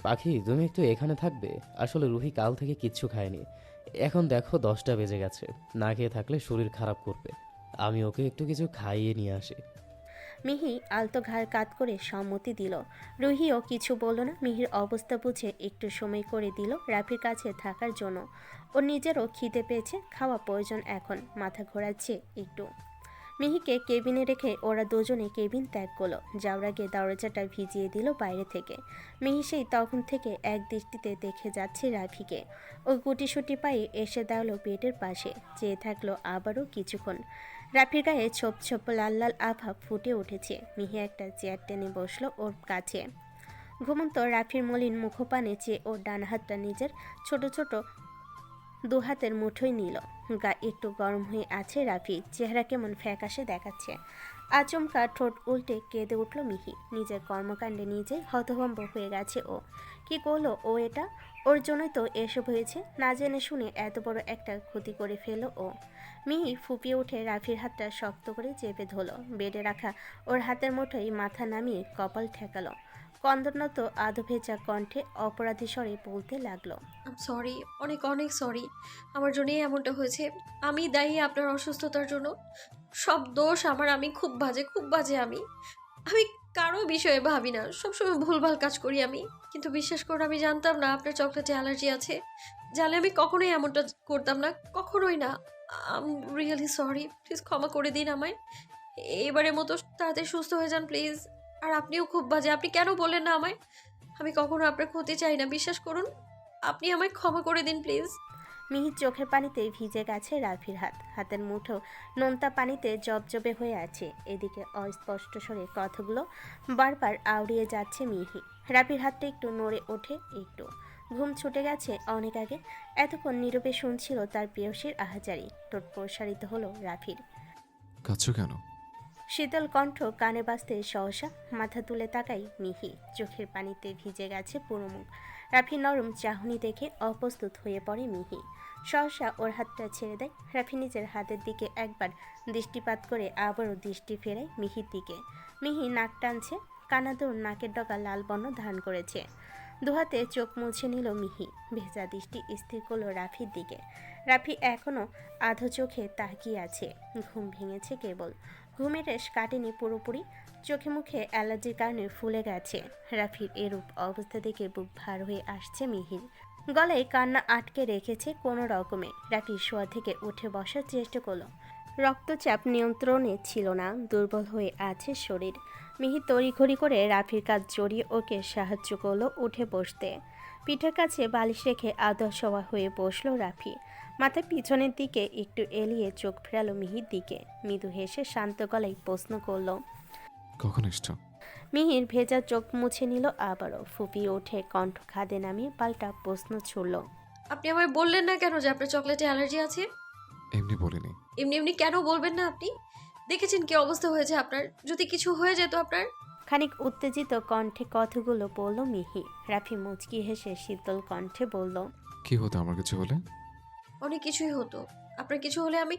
পাখি, তুমি একটু এখানে থাকবে? আসলে রুহি কাল থেকে কিচ্ছু খায়নি। এখন দেখো 10টা বেজে গেছে। না খেয়ে থাকলে শরীর খারাপ করবে। আমি ওকে একটু কিছু খাইয়ে নিয়ে আসি। মিহি আলতো ঘাড় কাত করে সম্মতি দিল। রুহিও কিছু বলল না। মিহির অবস্থা বুঝে একটু সময় করে দিল রাফির কাছে থাকার জন্য। ওর নিজেরও খিদে পেয়েছে, খাওয়া প্রয়োজন এখন, মাথা ঘোরাচ্ছে একটু। মিহিকে কেবিনে রেখে ওরা দুজনে কেবিন ত্যাগ করলো। যাওয়ার আগে দরজাটা ভিজিয়ে দিল বাইরে থেকে। মিহি সেই তখন থেকে এক দৃষ্টিতে দেখে যাচ্ছে রাফিকে। ও গুটিসুটি পায়ে এসে দাঁড়ালো বেডের পাশে, চেয়ে থাকলো আবারও কিছুক্ষণ। রাফির গায়ে ছোপ ছোপ লাল লাল আভা ফুটে উঠেছে। মিহি একটা চেয়ার টেনে বসলো ওর কাছে। ঘুমন্ত রাফির মলিন মুখপানে চেয়ে ওর ডান হাতটা নিজের ছোট ছোট দু হাতের মুঠোয় নিল। গা একটু গরম হয়ে আছে রাফি, চেহারা কেমন ফ্যাকাশে দেখাচ্ছে। আচমকা ঠোঁট উল্টে কেঁদে উঠল মিহি। নিজের কর্মকাণ্ডে নিজেই হতভম্ব হয়ে গেছে ও। কি করলো ও এটা? ওর জন্যই তো এসব হয়েছে। না জেনে শুনে এত বড় একটা ক্ষতি করে ফেললো ও। মিহি ফুপিয়ে উঠে রাফির হাতটা শক্ত করে চেপে ধরল। বেডে রাখা ওর হাতের মুঠোয় মাথা নামিয়ে কপাল ঠেকালো। কন্দনত আধো ভেজা কণ্ঠে অপরাধী স্বরে বলতে লাগলো। সরি, অনেক অনেক সরি। আমার জন্যই এমনটা হয়েছে। আমি দায়ী আপনার অসুস্থতার জন্য। সব দোষ আমার, আমি খুব বাজে, খুব বাজে আমি। আমি কারো বিষয়ে ভাবি না, সবসময় ভুলভাল কাজ করি আমি। কিন্তু বিশ্বাস করুন, আমি জানতাম না আপনার চকলেটে অ্যালার্জি আছে। জানলে আমি কখনোই এমনটা করতাম না, কখনোই না। আম রিয়েলি সরি, প্লিজ ক্ষমা করে দিন আমায়। এবারের মতো তাড়াতাড়ি সুস্থ হয়ে যান প্লিজ। আর আপনিও খুব বাজে, আপনি কেন বললেন না আমায়? আমি কখনো আপনার ক্ষতি চাই না, বিশ্বাস করুন। আপনি আমায় ক্ষমা করে দিন প্লিজ। মিহির চোখের পানিতে ভিজে গেছে রাফির হাত। হাতের মুঠো নোনতা পানিতে জবজবে হয়ে আছে। এদিকে অস্পষ্ট স্বরে কথাগুলো বারবার আউড়িয়ে যাচ্ছে মিহি। রাফির হাতটা একটু নড়ে ওঠে একটু। ঘুম ছুটে গেছে অনেক আগে। এতক্ষণ নীরবে শুনছিল তার প্রেয়সীর আহাজারি। ঠোঁট প্রসারিত হলো রাফির। কাঁদছো কেন? শীতল কণ্ঠ কানে বাজতে সহসা মাথা তুলে তাকাই মিহি। চোখের পানিতে ভিজে গেছে পুরো মুখ। রাফি নরম চাহনি দেখে অপ্রস্তুত হয়ে পড়ে মিহি। সহসা ওর হাতটা ছেড়ে দেয়। রাফি নিজের হাতের দিকে একবার দৃষ্টিপাত করে আবারও দৃষ্টি ফেরায় মিহির দিকে। মিহি নাক টানছে। কানাদুর নাকের ডগা লাল বর্ণ ধারণ করেছে। দুহাতে চোখ মুছে নিল মিহি। ভেজা দৃষ্টি স্থির করলো রাফির দিকে। রাফি এখনো আধো চোখে তাকিয়ে আছে। ঘুম ভেঙেছে কেবল। ঘুমের রেশ কাটেনি পুরোপুরি। চোখে মুখে অ্যালার্জির কারণে ফুলে গেছে। রাফির এরূপ অবস্থা দেখে বুক ভার হয়ে আসছে মিহির। গলায় কান্না আটকে রেখেছে কোনো রকমে। রাফি শোয়া থেকে উঠে বসার চেষ্টা করলো। রক্তচাপ নিয়ন্ত্রণে ছিল না, দুর্বল হয়ে আছে শরীর। মিহি তড়িঘড়ি করে রাফির কাজ জড়িয়ে ওকে সাহায্য করলো উঠে বসতে। পিঠের কাছে বালিশ রেখে আদর শোয়া হয়ে বসলো রাফি। মাথা পিছনের দিকে একটু এলিয়ে চোখ ফেরালো মিহির দিকে। মৃদু হেসে শান্ত গলায় প্রশ্ন করলো। কখন এসছো? মিহির ভেজা চোখ মুছে নিল আবারও। ফুপিয়ে ওঠে কণ্ঠ খাদে নামিয়ে পাল্টা প্রশ্ন ছুড়ল। আপনি আমায় বললেন না কেন যে আপনার চকলেটে অ্যালার্জি আছে? এমনি বলিনি। এমনি এমনি কেন বলবেন না আপনি? দেখেছেন কি অবস্থা হয়েছে আপনার? যদি কিছু হয়ে যেত আপনার? খানিক উত্তেজিত কণ্ঠে কথাগুলো বলল মিহি। রাফি মুচকি হেসে শীতল কণ্ঠে বলল। কি হতো আমার কিছু হলে? অনেক কিছুই হতো। আপনার কিছু হলে আমি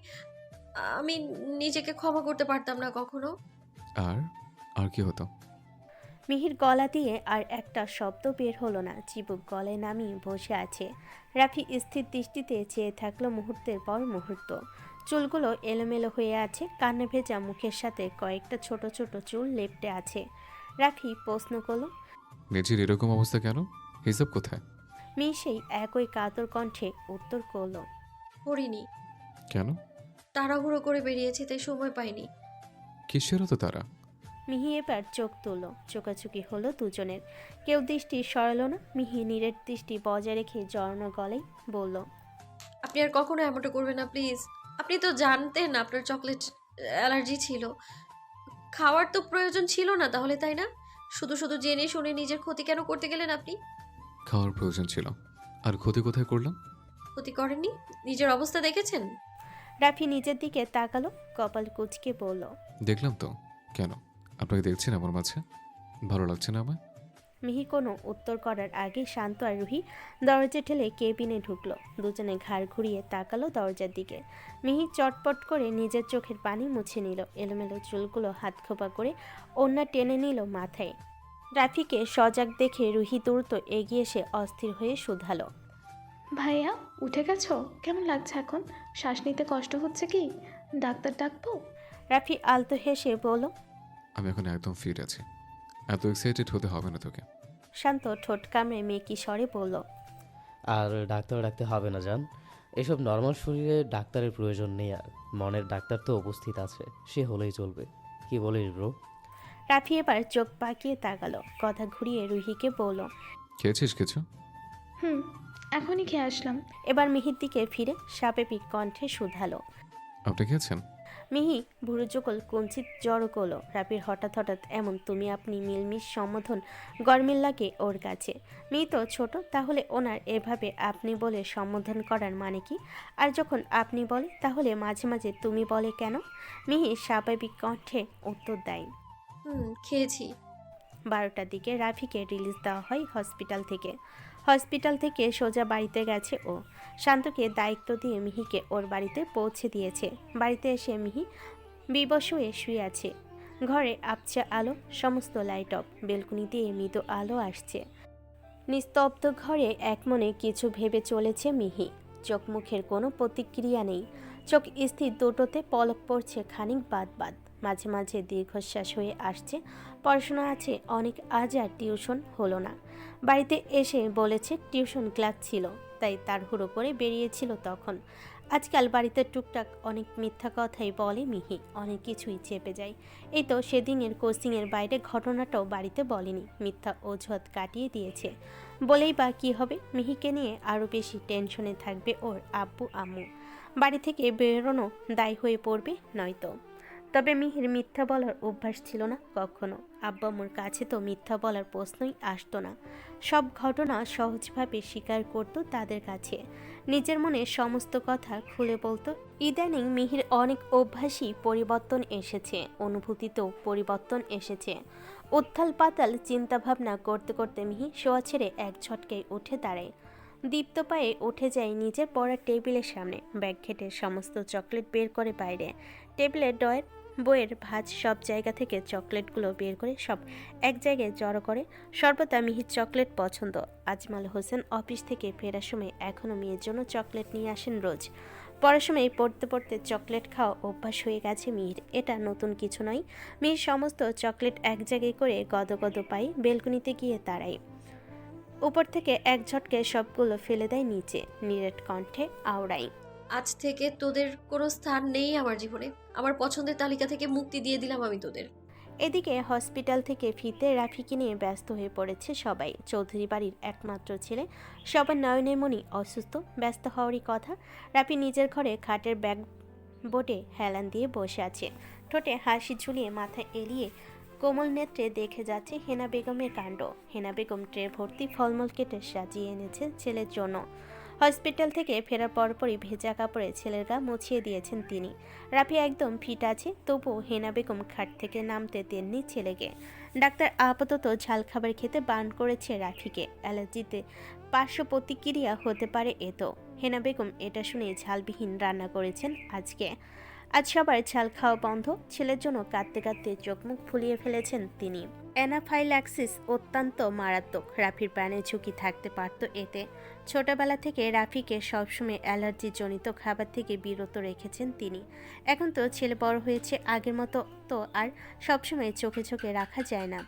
আমি নিজেকে ক্ষমা করতে পারতাম না কখনো। আর আর কি হতো? মিহির গলা দিয়ে আর একটা শব্দ বের হলো না। চিবুক গলায় নামিয়ে বসে আছে। রাফি স্থির দৃষ্টিতে চেয়ে থাকলো মুহূর্তের পর মুহূর্ত। চুলগুলো এলোমেলো হয়ে আছে। কান্না ভেজা মুখের সাথে কয়েকটা ছোট ছোট চুল লেপ্টে আছে। রাফি প্রশ্ন করলো। নিজের এরকম অবস্থা কেন? হিসাব কোথায়? মিহি সেই একই কাতর কণ্ঠে উত্তর করলো। করিনি। কেন? তাড়াহুড়ো করে বেরিয়েছি, তাই সময় পাইনি। কিসের তো তারা? মিহি এবার চোখ তুলল। চোকাচুকি হলো দুজনের। কেউ দৃষ্টি সরালো না। মিহি নীরের দৃষ্টি বজায় রেখে জড়ানো গলায় বলল। আপনি আর কখনো এমনটা করবেন না প্লিজ। আপনি তো জানতেন আপনার চকলেট অ্যালার্জি ছিল। খাওয়ার তো প্রয়োজন ছিল না তাহলে, তাই না? শুধু শুধু জেনে শুনে নিজের ক্ষতি কেন করতে গেলেন আপনি? খাওয়ার প্রয়োজন ছিল। আর ক্ষতি কোথায় করলাম? ক্ষতি করেননি? নিজের অবস্থা দেখেছেন? রাফি নিজের দিকে তাকালো। কপাল কুঁচকে বলল। দেখলাম তো। কেন? আপনাকে দেখছেন আমার মাঝে? ভালো লাগছে না আমার? মিহি কোনো উত্তর করার আগে শান্ত আর রুহি দরজা ঠেলে কেবিনে ঢুকলো। দুজনে ঘাড় ঘুরিয়ে তাকালো দরজার দিকে। মিহি চটপট করে নিজের চোখের পানি মুছে নিল। এলোমেলো চুলগুলো হাত খোপা করে ওড়না টেনে নিল মাথায়। রাফিকে সজাগ দেখে রুহি দ্রুত এগিয়ে এসে অস্থির হয়ে শুধালো। ভাইয়া উঠে গেছো? কেমন লাগছে এখন? শ্বাস নিতে কষ্ট হচ্ছে কি? ডাক্তার ডাকবো? রাফি আলতো হেসে বলল। আমি এখন একদম ফিট আছি। এত এক্সাইটেড হতে হবে না তোকে। শান্ত ঠোঁট কামড়ে মেকি স্বরে বলল। আর ডাক্তার ডাকতে হবে না জান, এসব নর্মাল শরীরে ডাক্তারের প্রয়োজন নেই। আর মনের ডাক্তার তো উপস্থিত আছে, সে হলেই চলবে। কি বলিস ব্রো? রাফি এবার চোখ পাকিয়ে তাকালো, কথা ঘুরিয়ে রুহিকে বলল। খেয়েছিস কিছু? হুম, এখনই খেয়ে আসলাম। এবার মিহির দিকে ফিরে স্বাভাবিক কণ্ঠে শুধালো। আপনি খেয়েছেন? মিহি ভুরু যুগল কুঞ্চিত জড়ো করলো। রাফির হঠাৎ হঠাৎ এমন তুমি আপনি মিলমিশ সম্বোধন গরমিল লাগে ওর কাছে। মিহি তো ছোট, তাহলে ওনার এভাবে আপনি বলে সম্বোধন করার মানে কি? আর যখন আপনি বলে তাহলে মাঝে মাঝে তুমি বলে কেন? মিহি স্বাভাবিক কণ্ঠে উত্তর দেয়। খেয়েছি। 12টার দিকে রাফিকে রিলিজ দেওয়া হয় হসপিটাল থেকে। হসপিটাল থেকে সোজা বাড়িতে গেছে ও। শান্তকে দায়িত্ব দিয়ে মিহিকে ওর বাড়িতে পৌঁছে দিয়েছে। বাড়িতে এসে মিহি বিবশ হয়ে শুয়ে আছে। ঘরে আবছা আলো, সমস্ত লাইট অফ। বেলকুনি দিয়ে মৃদু আলো আসছে। নিস্তব্ধ ঘরে একমনে কিছু ভেবে চলেছে মিহি। চোখ মুখের কোনো প্রতিক্রিয়া নেই। চোখ স্থির দুটোতে পলক পড়ছে খানিক বাদ বাদ। মাঝে মাঝে দীর্ঘশ্বাস হয়ে আসছে। পড়াশোনা আছে অনেক, আজ আর টিউশন হলো না। বাড়িতে এসে বলেছে টিউশন ক্লাস ছিল, তাই তাড়াহুড়ো করে বেরিয়েছিল তখন। আজকাল বাড়িতে টুকটাক অনেক মিথ্যা কথাই বলে মিহি, অনেক কিছুই চেপে যায়। এই তো সেদিনের কোচিংয়ের বাইরে ঘটনাটাও বাড়িতে বলেনি, মিথ্যা অজুহাত কাটিয়ে দিয়েছে। বলেই বা কী হবে? মিহিকে নিয়ে আরও বেশি টেনশনে থাকবে ওর আব্বু আম্মু। বাড়ি থেকে বেরোনো দায় হয়ে পড়বে নয়তো। তবে মিহির মিথ্যা বলার অভ্যাস ছিল না কখনো। আব্বা আম্মুর কাছে তো মিথ্যা বলার প্রশ্নই আসতো না। সব ঘটনা সহজভাবে স্বীকার করতো তাদের কাছে। নিজের মনে সমস্ত কথা খুলে বলতো। ইদানিং মিহির অনেক অভ্যাসই পরিবর্তন এসেছে, অনুভূতিতেও পরিবর্তন এসেছে। উত্থাল পাতাল চিন্তাভাবনা করতে করতে মিহি শোয়া ছেড়ে এক ঝটকায় উঠে দাঁড়ায়। দীপ্ত পায়ে উঠে যায় নিজের পড়ার টেবিলের সামনে। ব্যাগ ঘেটে সমস্ত চকলেট বের করে বাইরে টেবিলের ডয়ের বইয়ের ভাঁজ সব জায়গা থেকে চকলেটগুলো বের করে সব এক জায়গায় জড়ো করে। সর্বদা মিহির চকলেট পছন্দ। আজমাল হোসেন অফিস থেকে ফেরার সময় এখনও মেয়ের জন্য চকলেট নিয়ে আসেন রোজ। পড়ার সময় পড়তে পড়তে চকলেট খাওয়া অভ্যাস হয়ে গেছে মিহির। এটা নতুন কিছু নয়। মিহির সমস্ত চকলেট এক জায়গায় করে গদগদ পাই বেলকনিতে গিয়ে দাঁড়ায়। উপর থেকে এক ঝটকে সবগুলো ফেলে দেয় নিচে, নিরেট কণ্ঠে আওড়ায়। আজ থেকে তোদের কোনো স্থান নেই আমার জীবনে। আমার পছন্দের তালিকা থেকে মুক্তি দিয়ে দিলাম আমি তোদের। এদিকে হসপিটাল থেকে ফিরতে রাফিকে নিয়ে ব্যস্ত হয়ে পড়েছে সবাই। চৌধুরী বাড়ির একমাত্র ছেলে, সবার নয়নের মনি অসুস্থ, ব্যস্ত হওয়ারই কথা। রাফি নিজের ঘরে খাটের ব্যাগ বোটে হেলান দিয়ে বসে আছে। ঠোঁটে হাসি ঝুলিয়ে মাথা এলিয়ে কোমল নেত্রে দেখে যাচ্ছে হেনা বেগমের কাণ্ড। হেনা বেগম ট্রে ভর্তি ফলমূল কেটে সাজিয়ে এনেছে ছেলের জন্য। হসপিটাল থেকে ফেরার পরপরই ভেজা কাপড়ে ছেলের গা মুছিয়ে দিয়েছেন তিনি। রাফি একদম ফিট আছে, তবুও হেনা বেগম খাট থেকে নামতে দেননি ছেলেকে। ডাক্তার আপাতত ঝাল খাবার খেতে বারণ করেছে রাফিকে। অ্যালার্জিতে পার্শ্ব প্রতিক্রিয়া হতে পারে এতো। হেনা বেগম এটা শুনে ঝালবিহীন রান্না করেছেন আজকে। আজ সবার ঝাল খাওয়া বন্ধ। ছেলের জন্য কাঁদতে কাঁদতে চোখ মুখ ফুলিয়ে ফেলেছেন তিনি। অ্যানাফাইল্যাক্সিস অত্যন্ত মারাত্মক। রাফির প্রাণের ঝুঁকি থাকতে পারত এতে। ছোটবেলা থেকে রাফিকে সবসময় অ্যালার্জি জনিত খাবার থেকে বিরত রেখেছেন তিনি। এখন তো ছেলে বড় হয়েছে, আগের মতো তো আর সবসময় চোখে চোখে রাখা যায় না।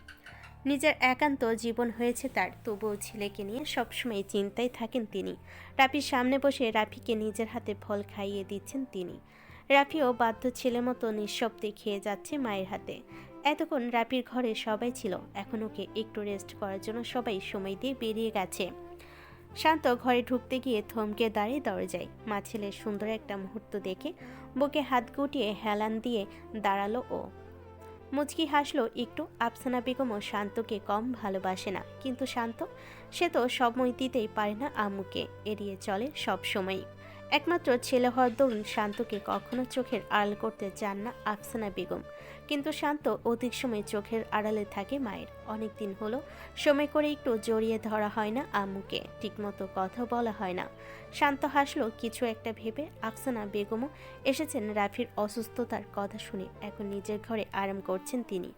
নিজের একান্ত জীবন হয়েছে তার, তবুও ছেলেকে নিয়ে সবসময় চিন্তায় থাকেন তিনি। রাফির সামনে বসে রাফিকে নিজের হাতে ফল খাইয়ে দিচ্ছেন তিনি। রাফিও বাধ্য ছেলে মতো নিঃশব্দে খেয়ে যাচ্ছে মায়ের হাতে। এতক্ষণ রাফির ঘরে সবাই ছিল, এখন ওকে একটু রেস্ট করার জন্য সবাই সময় দিয়ে বেরিয়ে গেছে। শান্ত ঘরে ঢুকতে গিয়ে থমকে দাঁড়িয়ে দরজায়। মা ছেলের সুন্দর একটা মুহূর্ত দেখে বুকে হাত গুটিয়ে হেলান দিয়ে দাঁড়ালো ও। মুচকি হাসলো একটু। আফসানা বেগমও শান্তকে কম ভালোবাসে না, কিন্তু শান্ত সে তো সময় দিতেই পারে না আম্মুকে, এড়িয়ে চলে সব সময়। একমাত্র ছেলে হওয়ার দরুন শান্তকে কখনো চোখের আড়াল করতে চান না আফসানা বেগম, কিন্তু শান্ত অধিক সময় চোখের আড়ালে থাকে মায়ের। অনেক দিন হলো সময় করে একটু জড়িয়ে ধরা হয় না আম্মুকে, ঠিকমতো কথা বলা হয় না। শান্ত হাসলো কিছু একটা ভেবে। আফসানা বেগমও এসেছেন রাফির অসুস্থতার কথা শুনে। এখন নিজের ঘরে আরাম করছেন তিনি।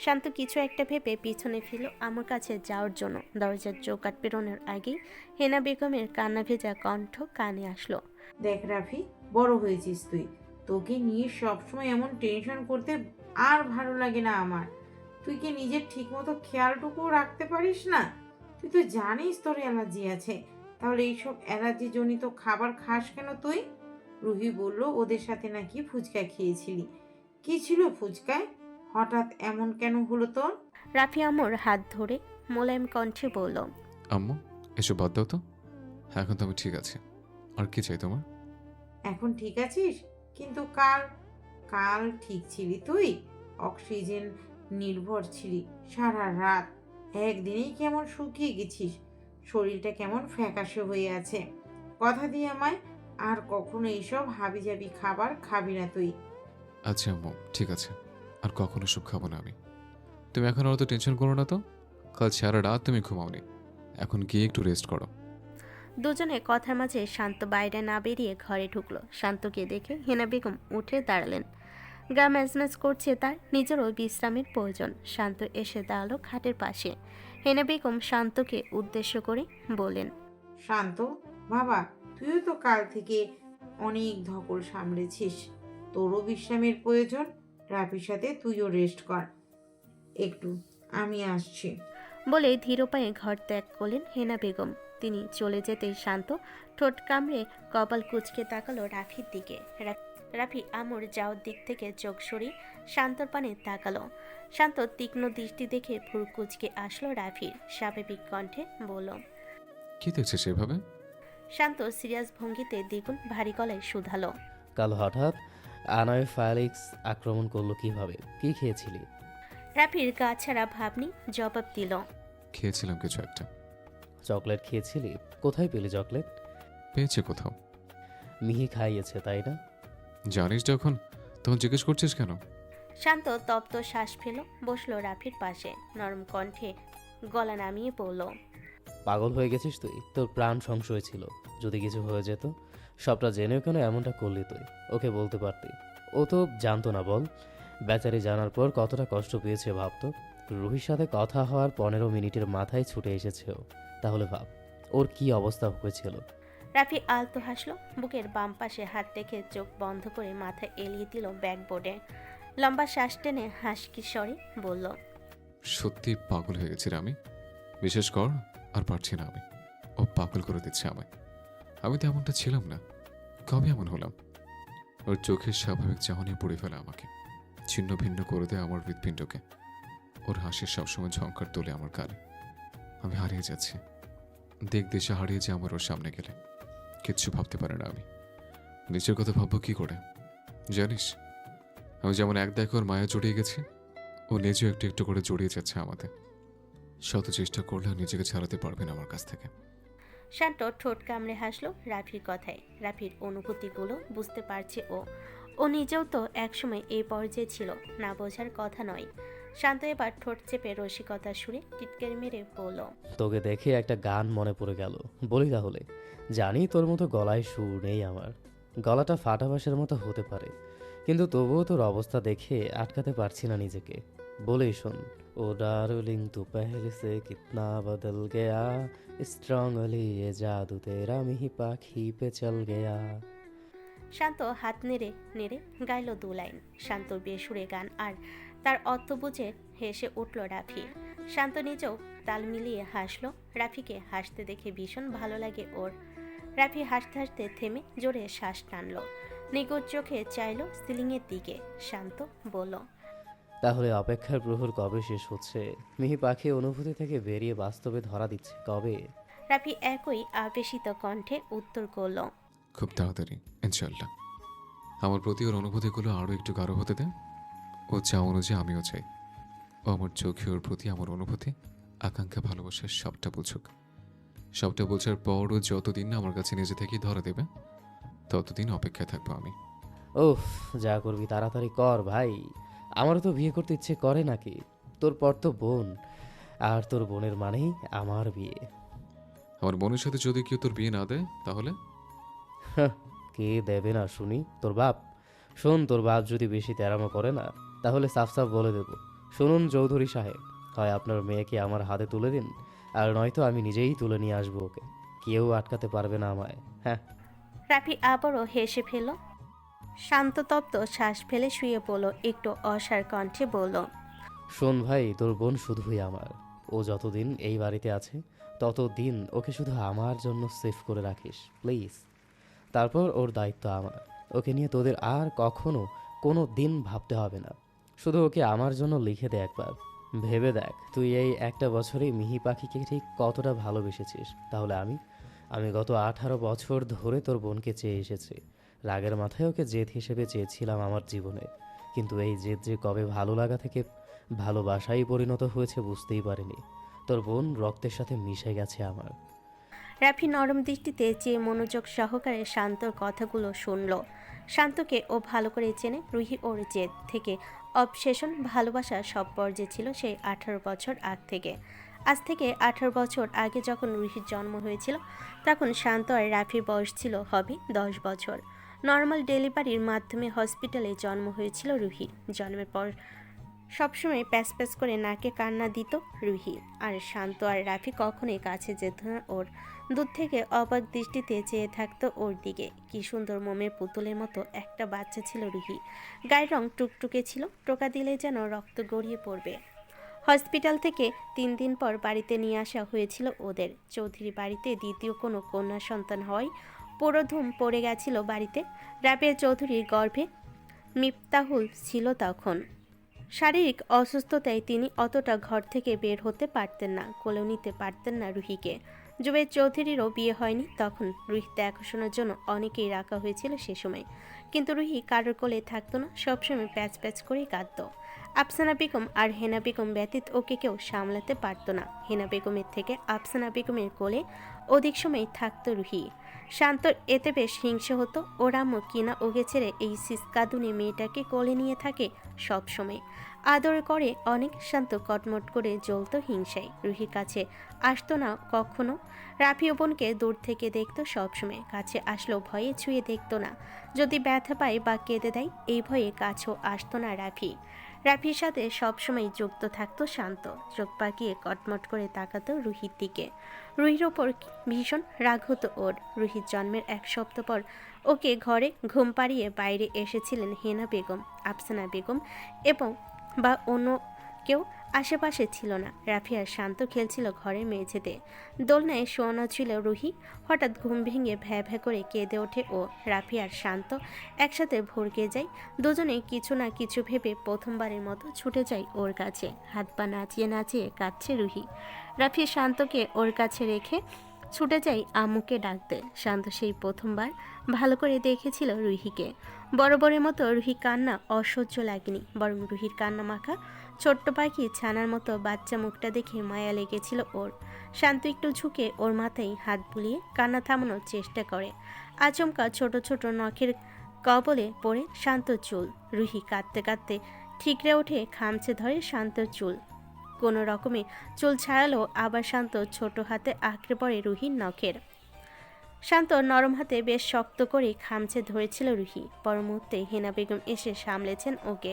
শান্ত কিছু একটা ভেবে পিছনে ফিরল আমার কাছে যাওয়ার জন্য। দরজার চৌকাঠ পেরোনোর আগেই হেনা বেগমের কান্না ভেজা কণ্ঠ কানে আসলো। দেখ রাফি, বড় হয়েছিস তুই, তোকে নিয়ে সবসময় এমন টেনশন করতে আর ভালো লাগে না আমার। তুই কি নিজের ঠিকমতো খেয়ালটুকুও রাখতে পারিস না? তুই তো জানিস তোর অ্যালার্জি আছে, তাহলে এইসব অ্যালার্জি জনিত খাবার খাস কেন তুই? রুহি বলল ওদের সাথে নাকি ফুচকা খেয়েছিলি। কি ছিল ফুচকায়? হঠাৎ এমন কেন হলো তোর? রাফি আমর হাত ধরে মোলায়েম কণ্ঠে বলল, আম্মু, এসব বাদ দাও তো। এখন তো আমি ঠিক আছে। আর কি চাই তোমার? এখন ঠিক আছিস, কিন্তু কাল কাল ঠিক ছিলি তুই? অক্সিজেন নির্ভর ছিলি সারা রাত, একদিনেই কেমন শুকিয়ে গেছিস, শরীরটা কেমন ফ্যাকাশে হয়ে আছে। কথা দিয়ে আমায় আর কখনো এইসব হাবিজাবি খাবার খাবি না তুই। আচ্ছা আম্মু, ঠিক আছে। আর কখনো সব খাবো না আমি। তুমি এখন অত টেনশন করো না তো। কাল সারা রাত তুমি ঘুমাওনি, এখন গিয়ে একটু রেস্ট করো। দুজনে কথার মাঝে শান্ত বাইরে না বেরিয়ে ঘরে ঢুকলো। শান্তকে দেখে হেনা বেগম উঠে দাঁড়ালেন। গা ম্যাজম্যাজ করছে, তার নিজেরও বিশ্রামের প্রয়োজন। শান্ত এসে দাঁড়ালো খাটের পাশে। হেনা বেগম শান্তকে উদ্দেশ্য করে বলেন, শান্ত বাবা, তুইও তো কাল থেকে অনেক ধকল সামলেছিস, তোরও বিশ্রামের প্রয়োজন। রাফির সাথে তুইও রেস্ট কর একটু, আমি আসছি। বলে ধীর পায়ে ঘর ত্যাগ করলেন হেনা বেগম। তিনি চলে যেতেই শান্ত ঠোঁট কামড়ে কপাল কুঁচকে তাকালো রাফির দিকে। রাফি আমর যাওয়ার দিক থেকে চোখ সরিয়ে শান্তর পানে তাকালো। শান্ত তীক্ষ্ণ দৃষ্টি দেখে ভুরু কুঁচকে আসলো রাফির। স্বাভাবিক কণ্ঠে বলল, কি দেখছিস সেভাবে? শান্ত সিরিয়াস ভঙ্গিতে দ্বিগুণ ভারী গলায় শুধালো, কাল হঠাৎ অ্যানাফাইলাক্স আক্রমণ করলো কিভাবে? কি খেয়েছিলি? রাফির গা ছাড়া ভাবনি জবাব দিল, খেয়েছিলাম কিছু একটা। চকলেট খেয়েছিলি? কোথায় পেলি চকলেট? পেয়েছে কোথাও। মিহি খাইয়েছে, তাই না? জানিস যখন, তখন জিজ্ঞেস করছিস কেন? শান্ত তপ্ত শ্বাস ফেল, বসলো রাফির পাশে। নরম কণ্ঠে গলা নামিয়ে পড়ল, পাগল হয়ে গেছিস তুই? তোর প্রাণ সংশয় ছিল, যদি কিছু হয়ে যেত। সবটা জেনেও কেন এমনটা করলি তুই? ওকে বলতে পারতি। ও তো জানতো না বল। বেচারি জানার পর কতটা কষ্ট পেয়েছে ভাবতো। রুহির সাথে কথা হওয়ার 15 মিনিটের মাথায় ছুটে এসেছে ও। তাহলে ভাব ওর কি অবস্থা হয়েছিল। রাফি আলতো হাসলো, বুকের বাম পাশে হাত রেখে চোখ বন্ধ করে মাথা এলিয়ে দিল ব্যাকবোর্ডে। লম্বা শ্বাস টেনে হাসকি স্বরে বলল, সত্যি পাগল হয়ে গেছি রে আমি। বিশেষ কর, আর পারছি না আমি। ও পাগল করে দিচ্ছে আমায়। আমি তো এমনটা ছিলাম না, কবে এমন হলাম? ওর চোখের স্বাভাবিক চাহনি পড়ে ফেলে আমাকে, ছিন্ন ভিন্ন করে দেয় আমার হৃৎপিণ্ডকে। ওর হাসির সবসময় ঝঙ্কার তোলে আমার গালে। আমি হারিয়ে যাচ্ছি, দিক দিশা হারিয়ে যে আমার ওর সামনে গেলে। কিচ্ছু ভাবতে পারে না আমি। নিজের কথা ভাববো কি করে জানিস? আমি যেমন এক দেখে ওর মায়া জড়িয়ে গেছি, ও নিজেও একটু একটু করে জড়িয়ে যাচ্ছে আমাদের। শত চেষ্টা করলেও নিজেকে ছাড়াতে পারবে না আমার কাছ থেকে। শান্ত ঠোঁট কামড়ে হাসলো রাফির কথায়। রাফির অনুভূতিগুলো বুঝতে পারছে ও। ও নিজেও তো একসময় এই পর্যায়ে ছিল, না বোঝার কথা নয়। শান্ত এবার ঠোঁট চেপে রসিকতা সুরে টিটকারি মেরে বলল, তোকে দেখে একটা গান মনে পড়ে গেল, বলি তাহলে। জানি তোর মতো গলায় সুর নেই আমার, গলাটা ফাটা বাঁশের মতো হতে পারে, কিন্তু তবুও তোর অবস্থা দেখে আটকাতে পারছি না নিজেকে। বলেই শোন, ও ডার্লিং তু পেহলে সে কিতনা বদল গয়া, স্ট্রংলি এ জাদু তেরা মিহি পাখি পে চল গয়া। শান্ত হাত নেড়ে নেড়ে গাইল দু লাইন। শান্তর বেসুরে গান আর তার অর্থ বুঝে হেসে উঠল রাফি। শান্ত নিজেও তাল মিলিয়ে হাসলো। রাফিকে হাসতে দেখে ভীষণ ভালো লাগে ওর। রাফি হাসতে হাসতে থেমে জোরে শ্বাস টানলো, নিগুড় চোখে চাইলো সিলিংয়ের দিকে। শান্ত বলল, তাহলে অপেক্ষার প্রহর কবে শেষ হচ্ছে? মিহি পাখি অনুভূতি থেকে বেরিয়ে বাস্তবে ধরা দিচ্ছে কবে? রাফি একই আবেশিত কণ্ঠে উত্তর করল, খুব তাড়াতাড়ি ইনশাল্লাহ। আমার প্রতি ওর অনুভূতিগুলো আরও একটু গাঢ় হতে দেয়। ও চা অনুযায়ী আমিও চাই ও আমার চোখে ওর প্রতি আমার অনুভূতি, আকাঙ্ক্ষা, ভালোবাসার সবটা বুঝুক। সবটা বোঝার পরও যতদিন না আমার কাছে নিজে থেকেই ধরা দেবে, ততদিন অপেক্ষায় থাকবো আমি। ওফ, যা করবি তাড়াতাড়ি কর ভাই। আমারও তো বিয়ে করতে ইচ্ছে করে নাকি। তোর পর তো বোন, আর তোর বোনের মানেই আমার বিয়ে। আমার বোনের সাথে যদি কেউ তোর বিয়ে না দেয় তাহলে? কে দেবে না শুনি? তোর বাপ। শোন, তোর বাপ যদি বেশি তেরামো করে না, তাহলে সাফ সাফ বলে দেবো শুনুন চৌধুরী সাহেব, হয় আপনার মেয়েকে আমার হাতে তুলে দিন, আর নয়তো আমি নিজেই তুলে নিয়ে আসবো ওকে। কেউ আটকাতে পারবে না আমায়। হ্যাঁ। রাফি আবারও হেসে ফেলল। শান্ততপ্ত শ্বাস ফেলে শুয়ে পড়ল, একটু অসার কণ্ঠে বলল, শোন ভাই, তোর বোন শুধুই আমার। ও যতদিন এই বাড়িতে আছে ততদিন ওকে শুধু আমার জন্য সেভ করে রাখিস প্লিজ। তারপর ওর দায়িত্ব আমার। ওকে নিয়ে তোদের আর কখনো কোনো দিন ভাবতে হবে না। শুধু ওকে আমার জন্য লিখে দে একবার। ভেবে দেখ তুই এই একটা বছরেই মিহি পাখিকে ঠিক কতটা ভালোবেসেছিস। তাহলে আমি আমি গত 18 বছর ধরে তোর বোনকে চেয়ে এসেছি। রাগের মাথায় ওকে জেদ হিসেবে চেয়েছিলাম আমার জীবনে, কিন্তু এই জেদ যে কবে ভালো লাগা থেকে ভালোবাসাই পরিণত হয়েছে বুঝতেই পারিনি। তোর বোন রক্তের সাথে মিশে গেছে আমার। রাফি নরম দৃষ্টিতে চেয়ে মনোযোগ সহকারে শান্তর কথাগুলো শুনল। শান্তকে ও ভালো করে চেনে। রুহি ওর জেদ থেকে অবসেশন ভালোবাসা সব পর্যায়ে ছিল সেই 18 বছর আগ থেকে। আজ থেকে 18 বছর আগে যখন রুহির জন্ম হয়েছিল তখন শান্ত আর রাফির বয়স ছিল হবে 10 বছর। নর্মাল ডেলিভারির মাধ্যমে হসপিটালে জন্ম হয়েছিল রুহির। জন্মের পর সবসময় প্যাচ প্যাচ করে নাকে কান্না দিত রুহি। আর শান্ত আর রাফি কখনোই কাছে যেত না ওর। দূর থেকে অবাক দৃষ্টিতে চেয়ে থাকতো ওর দিকে। কি সুন্দর মোমের পুতুলের মতো একটা বাচ্চা ছিল রুহি। গায়ের রং টুকটুকে ছিল, টোকা দিলে যেন রক্ত গড়িয়ে পড়বে। হসপিটাল থেকে 3 দিন পর বাড়িতে নিয়ে আসা হয়েছিল ওদের। চৌধুরী বাড়িতে দ্বিতীয় কোনো কন্যা সন্তান হয় পুরো ধুম পড়ে গেছিল বাড়িতে। রাবেয়া চৌধুরীর গর্ভে মিফতাহুল ছিল তখন। শারীরিক অসুস্থতায় তিনি অতটা ঘর থেকে বের হতে পারতেন না, কোলেও নিতে পারতেন না রুহিকে। জুবের চৌধুরীরও বিয়ে হয়নি তখন। রুহি দেখাশোনার জন্য অনেকেই রাখা হয়েছিল সে সময়, কিন্তু রুহি কারোর কোলে থাকতো না, সবসময় প্যাচ প্যাচ করেই কাঁদতো। আফসানা বেগম আর হেনা বেগম ব্যতীত ওকে কেউ সামলাতে পারতো না। হেনা বেগমের থেকে আফসানা বেগমের কোলে অধিক সময় থাকতো রুহি। শান্তর এতে বেশ হিংসে হতো। ওর আম্মু কিনা ওকে ছেড়ে এই সিসকাদুনে মেয়েটাকে কোলে নিয়ে থাকে সব সময়, আদর করে অনেক। শান্ত কটমট করে জ্বলতো হিংসায়, রুহির কাছে আসতো না কখনো। রাফি ও বোনকে দূর থেকে দেখতো সবসময়, কাছে আসলেও ভয়ে ছুঁয়ে দেখতো না। যদি ব্যথা পায় বা কেঁদে দেয় এই ভয়ে কাছেও আসতো না রাফি। রাফির সাথে সবসময় যুক্ত থাকতো শান্ত, চোখ পাকিয়ে কটমট করে তাকাতো রুহির দিকে। রুহির ওপর ভীষণ রাগ হতো ওর। রুহির জন্মের 1 সপ্তাহ পর ওকে ঘরে ঘুম পাড়িয়ে বাইরে এসেছিলেন হেনা বেগম, আফসানা বেগম এবং বা অন্য কেউ আশেপাশে ছিল না। রাফি আর শান্ত খেলছিল ঘরের মেঝেতে। দোলনায় শোয়ানো ছিল রুহি। হঠাৎ ঘুম ভেঙে ভ্যা ভ্যা করে কেঁদে ওঠে ও। রাফি আর শান্ত একসাথে ভড়কে যায়। দুজনে কিছু না কিছু ভেবে প্রথমবারের মতো ছুটে যায় ওর কাছে। হাত পা নাচিয়ে নাচিয়ে কাঁদছে রুহি। রাফি শান্তকে ওর কাছে রেখে ছুটে যাই আম্মুকে ডাকতে। শান্ত সেই প্রথমবার ভালো করে দেখেছিল রুহিকে। বরাবরের মতো রুহি কান্না অসহ্য লাগেনি, বরং রুহির কান্না মাখা ছোট্ট পাখি ছানার মতো বাচ্চা মুখটা দেখে মায়া লেগেছিল ওর। শান্ত একটু ঝুঁকে ওর মাথায় হাত বুলিয়ে কান্না থামানোর চেষ্টা করে। আচমকা ছোট ছোট নখের কবলে পড়ে শান্ত চুল। রুহি কাঁদতে কাঁদতে ঠিকরে ওঠে, খামচে ধরে শান্তর চুল। কোনো রকমে চুল ছাড়ালো, আবার শান্ত ছোট হাতে আঁকড়ে পড়ে রুহির নখের। শান্ত নরম হাতে বেশ শক্ত করে খামচে ধরেছিল রুহি। পর মুহূর্তে হেনা বেগম এসে সামলেছেন ওকে।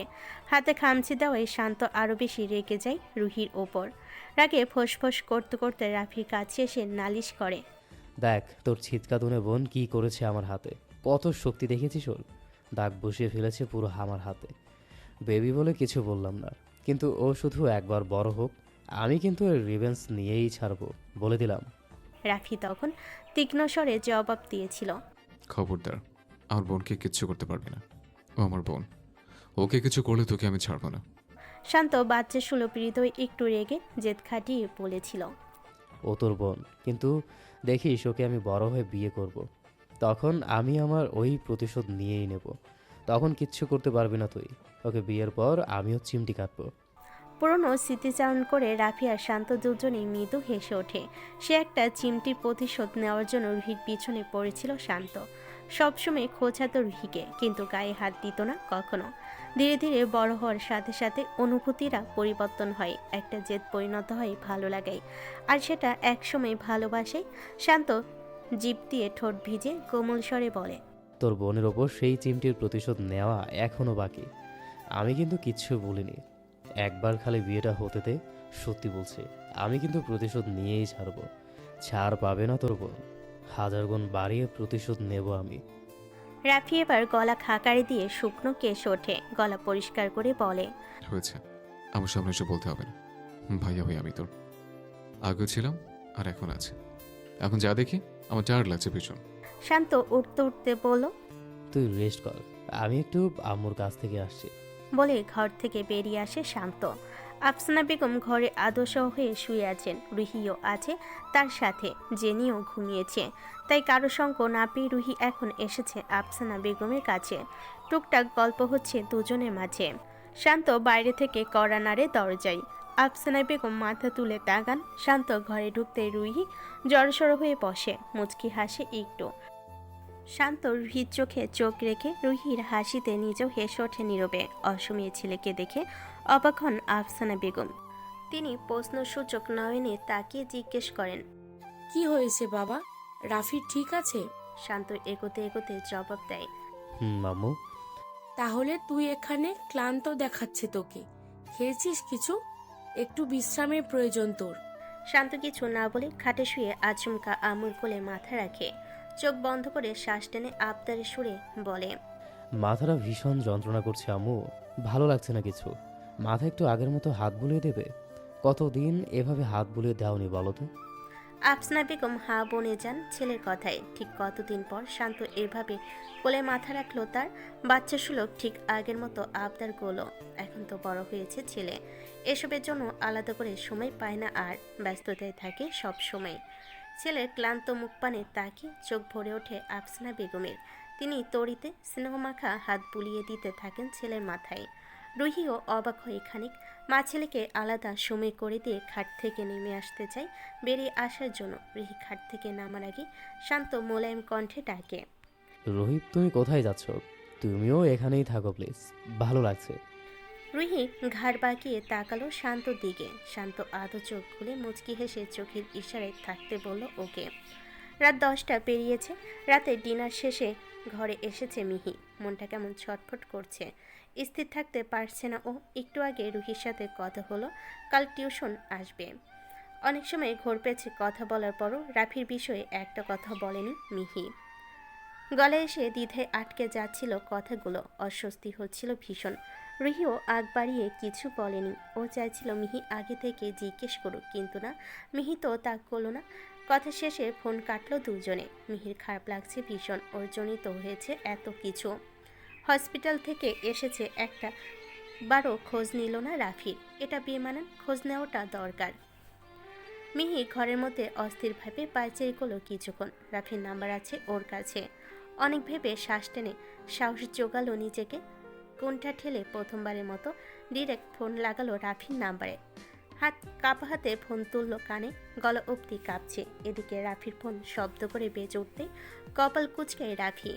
হাতে খামচে দেওয়ায় শান্ত আরও বেশি রেগে যায় রুহির ওপর। রাগে ফোঁস করতে করতে রাফির কাছে এসে নালিশ করে, দেখ তোর ছিটকাদুনে বোন কি করেছে আমার হাতে। কত শক্তি দেখেছিস ওর। দাগ বসিয়ে ফেলেছে পুরো আমার হাতে। বেবি বলে কিছু বললাম না, কিন্তু ও শুধু একবার বড় হোক, আমি কিন্তু এর রিভেন্স নিয়েই ছাড়বো, বলে দিলাম। রাফি তখন তীক্ষ্ণ স্বরে জবাব দিয়েছিল, খবরদার, আমার বোনকে কিচ্ছু করতে পারবি না। ও আমার বোন, ওকে কিছু করলে তোকে আমি ছাড়বো না। শান্ত বাচ্চা সুলভ হৃদয় একটু রেগে জেদ খাটিয়ে বলেছিল, ও তোর বোন, কিন্তু দেখিস ওকে আমি বড় হয়ে বিয়ে করব। তখন আমি আমার ওই প্রতিশোধ নিয়েই নেব। তখন কিচ্ছু করতে পারবি না তুই। ওকে বিয়ের পর আমিও চিমটি কাটবো। পুরনো স্মৃতিচারণ করে রাফি আর শান্ত দুজনেই মৃদু হেসে ওঠে। সে একটা চিমটির প্রতিশোধ নেওয়ার জন্য রুহির পিছনে পড়েছিল শান্ত। সবসময় খোঁচাতো রুহিকে, কিন্তু গায়ে হাত দিত না কখনো। ধীরে ধীরে বড় হওয়ার সাথে সাথে অনুভূতিরা পরিবর্তন হয়, একটা জেদ পরিণত হয় ভালো লাগায়, আর সেটা একসময় ভালোবাসে। শান্ত জিভ দিয়ে ঠোঁট ভিজে কোমল স্বরে বলে, তোর বোনের ওপর সেই চিমটির প্রতিশোধ নেওয়া এখনও বাকি। আমি কিন্তু কিচ্ছু বলিনি। একবার খালি বিয়েটা হতে দে। সত্যি বলছি, আমি কিন্তু প্রতিশোধ নিয়েই ছাড়বো। ছাড় পাবে না তোর বোন। 1000 গুণ বাড়িয়ে প্রতিশোধ নেব আমি। রাফি এবার গলা খাকারি দিয়ে শুকনো কেশ ওঠে, গলা পরিষ্কার করে বলে, হয়েছে, আমার সামনে এসে বলতে হবে না। ভাইয়া হই আমি তোর। আগেও ছিলাম আর এখন আছে। এখন যা দেখি আমার টায়ার্ড লাগছে ভীষণ। শান্ত উঠতে উঠতে বলল, তুই রেস্ট কর, আমি একটু আম্মুর কাছ থেকে আসছি। বলে ঘর থেকে বেরিয়ে আসে শান্ত। আফসানা বেগম ঘরে আদর্শ হয়ে শুয়ে আছেন, রুহিও আছে তার সাথে, জেনিও ঘুমিয়েছে। তাই কারো সঙ্গ না পেয়ে রুহি এখন এসেছে আফসানা বেগমের কাছে। টুকটাক গল্প হচ্ছে দুজনের মাঝে। শান্ত বাইরে থেকে কড়া নাড়ে দরজায়। আফসানা বেগম মাথা তুলে তাকান। শান্ত ঘরে ঢুকতে রুহি জড়সড় হয়ে বসে, মুচকি হাসে একটু। শান্ত রুহির চোখে চোখ রেখে রুহির হাসিতে নিজেও হেসে ওঠে নীরবে। অসমীয় ছেলেকে দেখে অবাক হন আফসানা বেগম। তিনি প্রশ্নসূচক নয়নে তাকিয়ে জিজ্ঞেস করেন, কি হয়েছে বাবা? রাফি ঠিক আছে? শান্ত এগোতে এগোতে জবাব দেয়, আম্মু। তাহলে তুই এখানে ক্লান্ত দেখাচ্ছে তোকে। খেয়েছিস কিছু? একটু বিশ্রামের প্রয়োজন তোর। শান্ত কিছু না বলে খাটে শুয়ে আচমকা আমুর কোলে মাথা রাখে। চোখ বন্ধ করে শ্বাস টেনে আবদারে সুরে বলে, মাথাটা ভীষণ যন্ত্রণা করছে আম্মু। ভালো লাগছে না কিছু। মাথা একটু আগের মতো হাত বুলিয়ে দেবে? কতদিন এভাবে হাত বুলিয়ে দাওনি বলো তো? আফসানা বেগম হা বনে যান ছেলের কথায়। ঠিক কতদিন পর শান্ত এভাবে কোলে মাথা রাখলো তার। বাচ্চা সুলভ ঠিক আগের মতো আবদার করলো। এখন তো বড় হয়েছে ছেলে, এসবের জন্য আলাদা করে সময় পায় না আর, ব্যস্ততায় থাকে সব সময়। ছেলের ক্লান্ত মুখ পানে তাকিয়ে চোখ ভরে ওঠে আফসানা বেগমের। তিনি তড়িতে স্নেহমাখা হাত বুলিয়ে দিতে থাকেন ছেলের মাথায়। রুহিও অবাক হয়ে খানিক মা ছেলেকে আলাদা সময় করে দিয়ে খাট থেকে নেমে আসতে চায়। বেরিয়ে আসার জন্য রুহি খাট থেকে নামার আগে শান্ত মোলায়েম কণ্ঠে ডাকে, রোহিত, তুমি কোথায় যাচ্ছ? তুমিও এখানেই থাকো প্লিজ, ভালো লাগছে। রুহি ঘাড় বাঁকিয়ে তাকালো শান্তর দিকে। শান্ত আদো চোখ খুলে মুচকি হেসে চোখের ইশারায় থাকতে বলল ওকে। রাত 10টা পেরিয়েছে। রাতে ডিনার শেষে ঘরে এসেছে মিহি। মনটা কেমন ছটফট করছে, স্থির থাকতে পারছে না ও। একটু আগে রুহির সাথে কথা হলো, কাল টিউশন আসবে। অনেক সময় ঘোর পেয়েছে কথা বলার পরও রাফির বিষয়ে একটা কথা বলেনি মিহি। গলায় এসে দ্বিধায় আটকে যাচ্ছিল কথাগুলো, অস্বস্তি হচ্ছিল ভীষণ। রুহিও আগ বাড়িয়ে কিছু বলেনি। ও চাইছিল মিহি আগে থেকে জিজ্ঞেস করুক, কিন্তু না, মিহি তো তা করলো না। কথা শেষে ফোন কাটলো দুজনে। মিহির খারাপ লাগছে ভীষণ, ওর জন্যই তো হয়েছে এত কিছু। হসপিটাল থেকে এসেছে, একটা বারও খোঁজ নিল না রাফির। এটা বেমানান, খোঁজ নেওয়াটা দরকার। মিহি ঘরের মধ্যে অস্থিরভাবে পায়চারি করলো কিছুক্ষণ। রাফির নাম্বার আছে ওর কাছে। অনেক ভেবে শ্বাস টেনে সাহস জোগালো নিজেকে। কোনটা ঠেলে প্রথমবারের মতো ডিরেক্ট ফোন লাগালো রাফির নাম্বারে। কাপা হাতে ফোন তুলল কানে, গলা অবধি কাঁপছে। এদিকে রাফির ফোন শব্দ করে বেজে উঠতে কপাল কুঁচকায় রাফি।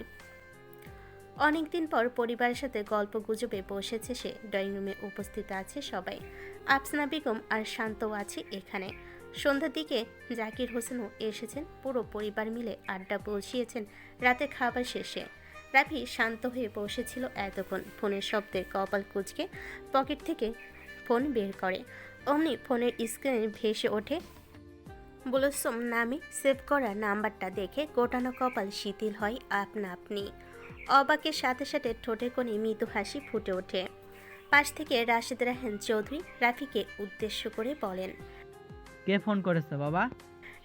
অনেকদিন পর পরিবারের সাথে গল্প গুজবে বসেছে সে। ড্রয়িং রুমে উপস্থিত আছে সবাই। আফসানা বেগম আর শান্তও আছে এখানে। সন্ধ্যার দিকে জাকির হোসেনও এসেছেন। পুরো পরিবার মিলে আড্ডা বসিয়েছেন রাতের খাবার শেষে। রাফি শান্ত হয়ে বসেছিল এতক্ষণ। ফোনের শব্দে কপাল কুঁচকে পকেট থেকে ফোন বের করে। অমনি ফোনের স্ক্রিনে ভেসে ওঠে বুলসুম নামে সেভ করা নাম্বারটা দেখে গোটানো কপাল শিথিল হয় আপনা আপনি। অবাকের সাথে সাথে ঠোঁটের কোণে মৃদু হাসি ফুটে ওঠে। পাশ থেকে রাশেদ রাহান চৌধুরী রাফিকে উদ্দেশ্য করে বলেন, কে ফোন করেছে বাবা?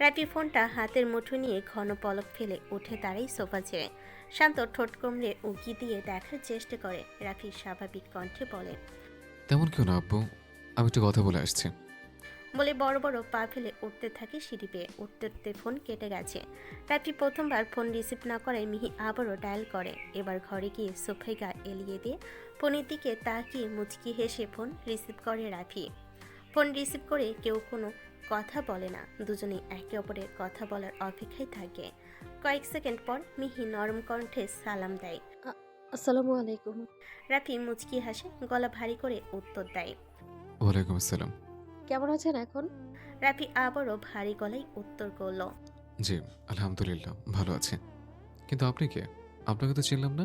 রাফি ফোনটা হাতের মুঠো নিয়ে ঘন পলক ফেলে উঠে দাঁড়াই সোফা ছেড়ে। শান্ত ঠোঁট কামড়ে উকি দিয়ে দেখার চেষ্টা করে। রাফি স্বাভাবিক কণ্ঠে বলে, তেমন কেউ না আব্বু, আমি একটু কথা বলে আসছি। বলে বড় বড় পা ফেলে উঠতে থাকে সিঁড়ি বেয়ে। উঠতে উঠতে ফোন কেটে গেছে। রাফি প্রথমবার ফোন রিসিভ না করায় মিহি আবারও ডায়াল করে। এবার ঘরে গিয়ে সোফায় গা এলিয়ে দিয়ে ফোনের দিকে তাকিয়ে মুচকি হেসে ফোন রিসিভ করে রাফি। ফোন রিসিভ করে কেউ কোনো কথা বলে না। দুজনেই একে অপরের কথা বলার অপেক্ষায় থাকে। কয়েক সেকেন্ড পর মিহি নরম কণ্ঠে সালাম দেয়। আসসালামু আলাইকুম। রাফি মুচকি হাসে, গলা ভারী করে উত্তর দেয়, ওয়ালাইকুম আসসালাম। কেমন আছেন এখন? রাফি আবারও ভারী গলায় উত্তর করল, জি আলহামদুলিল্লাহ ভালো আছে। কিন্তু আপনি কে? আপনাকে তো চিনলাম না।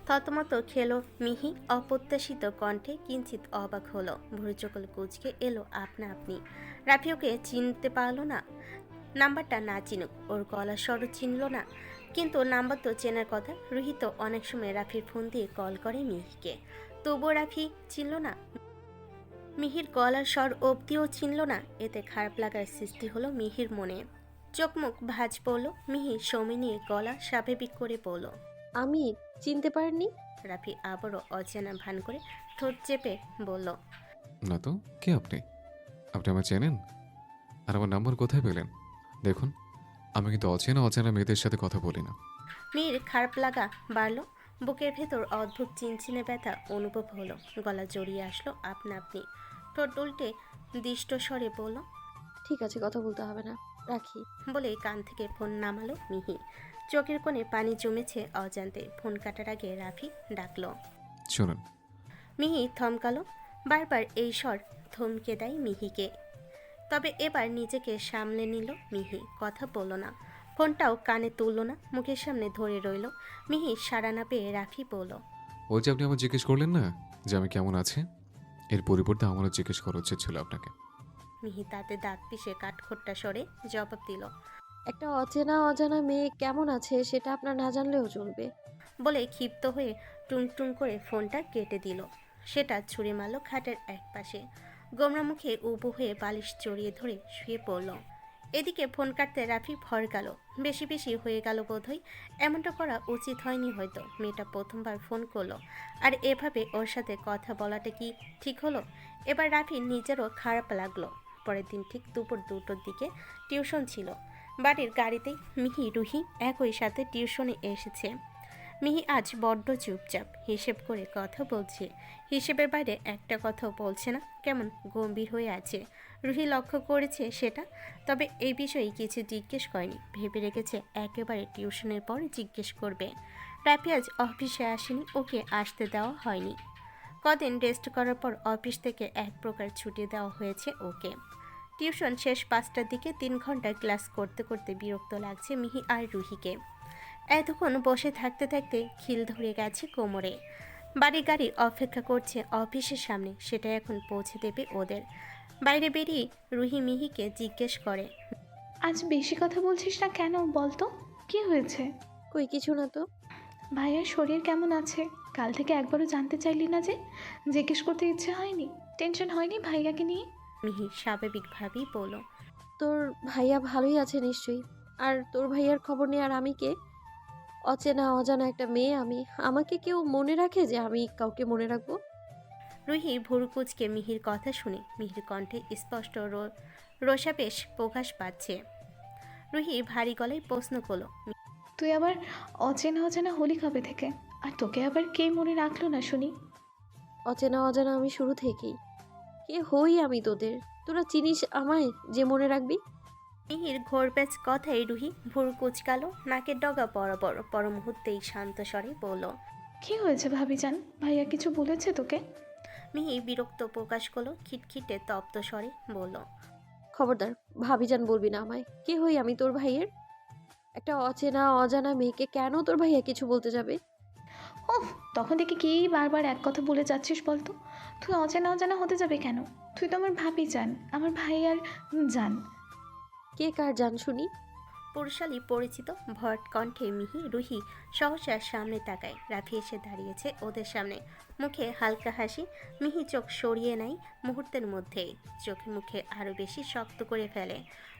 থতমত খেলো মিহি অপ্রত্যাশিত কণ্ঠে, কিঞ্চিত অবাক হলো। ভুরুচকল কুচকে এলো আপনা আপনি। রাফি ওকে চিনতে পারলো না। নাম্বারটা না চিনুক, ওর গলার স্বরও চিনল না, কিন্তু নাম্বার তো চেনার কথা। রুহি তো অনেক সময় রাফির ফোন দিয়ে কল করে মিহিকে, তবুও রাফি চিনল না। মিহির গলার স্বর অবধিও চিনল না। এতে খারাপ লাগার সৃষ্টি হলো মিহির মনে। চোখ মুখ ভাঁজ পড়ল। মিহি সময় নিয়ে গলা স্বাভাবিক করে পড়ল। আমি চিনতে পারিনি। রাফি আবারও অচেনা ভান করে ঠোঁট চেপে বলল, না তো, কে আপনি? আপনি আমার চেনেন? আর আমার নাম্বার কোথায় পেলেন? দেখুন, আমি কিন্তু অচেনা অচেনা মেয়েদের সাথে কথা বলি না। মিহির খারাপ লাগা বাড়ল। বুকের ভেতর অদ্ভুত চিনচিনে ব্যথা অনুভব হলো। গলা জড়িয়ে আসলো আপনা আপনি। ঠোঁট উল্টে দিষ্ট স্বরে বলল, ঠিক আছে, কথা বলতে হবে না, রাখি। বলে কান থেকে ফোন নামালো মিহি। চোখের কোণে পানি জমেছে অজান্তে। ফোন কাটার আগে রাফি ডাকলো। শুনুন। মিহি থমকালো। বারবার এই স্বর থমকে দেয় মিহিকে। তবে এবার নিজেকে সামলে নিল মিহি। কথা বলল না, ফোনটাও কানে তুলল না, মুখের সামনে ধরে রইল। মিহি সাড়া না পেয়ে রাফি বলল, ওই যে আপনি আমার জিজ্ঞেস করলেন না যে আমি কেমন আছি, এর পরিবর্তে আমারও জিজ্ঞেস করা উচিত ছিল আপনাকে। মিহি তাতে দাঁত পিষে কাঠখোট্টা স্বরে জবাব দিল। একটা অচেনা অজানা মেয়ে কেমন আছে সেটা আপনার না জানলেও চলবে। বলে ক্ষিপ্ত হয়ে টুং টুং করে ফোনটা কেটে দিল। সেটা ছুঁড়ে মারল খাটের এক পাশে। গোমরা মুখে উবু হয়ে বালিশ জড়িয়ে ধরে শুয়ে পড়ল। এদিকে ফোন কাটতে রাফি ভর গেল। বেশি বেশি হয়ে গেল বোধহয়। এমনটা করা উচিত হয়নি হয়তো। মেয়েটা প্রথমবার ফোন করলো, আর এভাবে ওর সাথে কথা বলাটা কি ঠিক হলো? এবার রাফির নিজেরও খারাপ লাগলো। পরের দিন ঠিক দুপুর 2টোর দিকে টিউশন ছিল। বাড়ির গাড়িতেই মিহি রুহি একই সাথে টিউশনে এসেছে। মিহি আজ বড্ড চুপচাপ, হিসেব করে কথা বলছে। হিসেবের বাইরে একটা কথাও বলছে না, কেমন গম্ভীর হয়ে আছে। রুহি লক্ষ্য করেছে সেটা, তবে এই বিষয়ে কিছু জিজ্ঞেস করেনি। ভেবে রেখেছে একেবারে টিউশনের পর জিজ্ঞেস করবে। রাফি আজ অফিসে আসেনি, ওকে আসতে দেওয়া হয়নি। কদিন রেস্ট করার পর অফিস থেকে এক প্রকার ছুটি দেওয়া হয়েছে ওকে। টিউশন শেষ 5টার দিকে। 3 ঘন্টা ক্লাস করতে করতে বিরক্ত লাগছে মিহি আর রুহিকে। এতক্ষণ বসে থাকতে থাকতে খিল ধরে গেছে কোমরে। বাড়ি গাড়ি অপেক্ষা করছে অফিসের সামনে, সেটা এখন পৌঁছে দেবে ওদের। বাইরে বেরিয়ে রুহি মিহিকে জিজ্ঞেস করে, আজ বেশি কথা বলছিস না কেন বলতো? কি হয়েছে? কই কিছু না তো। ভাইয়ার শরীর কেমন আছে? কাল থেকে একবারও জানতে চাইলি না যে? জিজ্ঞেস করতে ইচ্ছে হয়নি? টেনশন হয়নি ভাইয়াকে নিয়ে? মিহি স্বাভাবিকভাবেই বলল, তোর ভাইয়া ভালোই আছে নিশ্চয়ই। আর তোর ভাইয়ার খবর নেই, আর আমি কে? অচেনা অজানা একটা মেয়ে আমি। আমাকে কেউ মনে রাখে যে আমি কাউকে মনে রাখবো? রুহি ভুরুকুচকে মিহির কথা শুনে মিহির কণ্ঠে স্পষ্ট রোষাবেশ প্রকাশ পাচ্ছে। রুহি ভারী গলায় প্রশ্ন করলো, তুই আবার অচেনা অচেনা হলি কবে থেকে? আর তোকে আবার কে মনে রাখলো না শুনি? অচেনা অজানা আমি শুরু থেকেই। কে হই আমি তোদের? তোরা চিনিস আমায় যে মনে রাখবি? মিহির ঘোরপ্যাচ কথায় রুহি ভুরু কুচকালো নাকের ডগা বরাবর। পর মুহূর্তেই শান্ত স্বরে বলল, কি হয়েছে ভাবিজান? ভাইয়া কিছু বলেছে তোকে? মিহি বিরক্ত প্রকাশ করলো, খিটখিটে তপ্ত স্বরে বলল, খবরদার ভাবিজান বলবি না আমায়। কে হই আমি তোর ভাইয়ের? একটা অচেনা অজানা মেয়েকে কেন তোর ভাইয়া কিছু বলতে যাবে? ওহ, তখন থেকে কি বারবার এক কথা বলে যাচ্ছিস বলতো? তুই অচেনা অজানা হতে যাবে কেন? তুই তো আমার ভাবিজান, আমার ভাইয়ার জান। কে কার জান শুনি? পুরুষালী পরিচিত ভট কণ্ঠে মিহি রুহি সহসা সামনে তাকায়। রাফি এসে দাঁড়িয়েছে ওদের সামনে, মুখে হালকা হাসি। মিহি চোখ সরিয়ে নেয় মুহূর্তের মধ্যেই। চোখে মুখে আরও বেশি শক্ত করে ফেলে।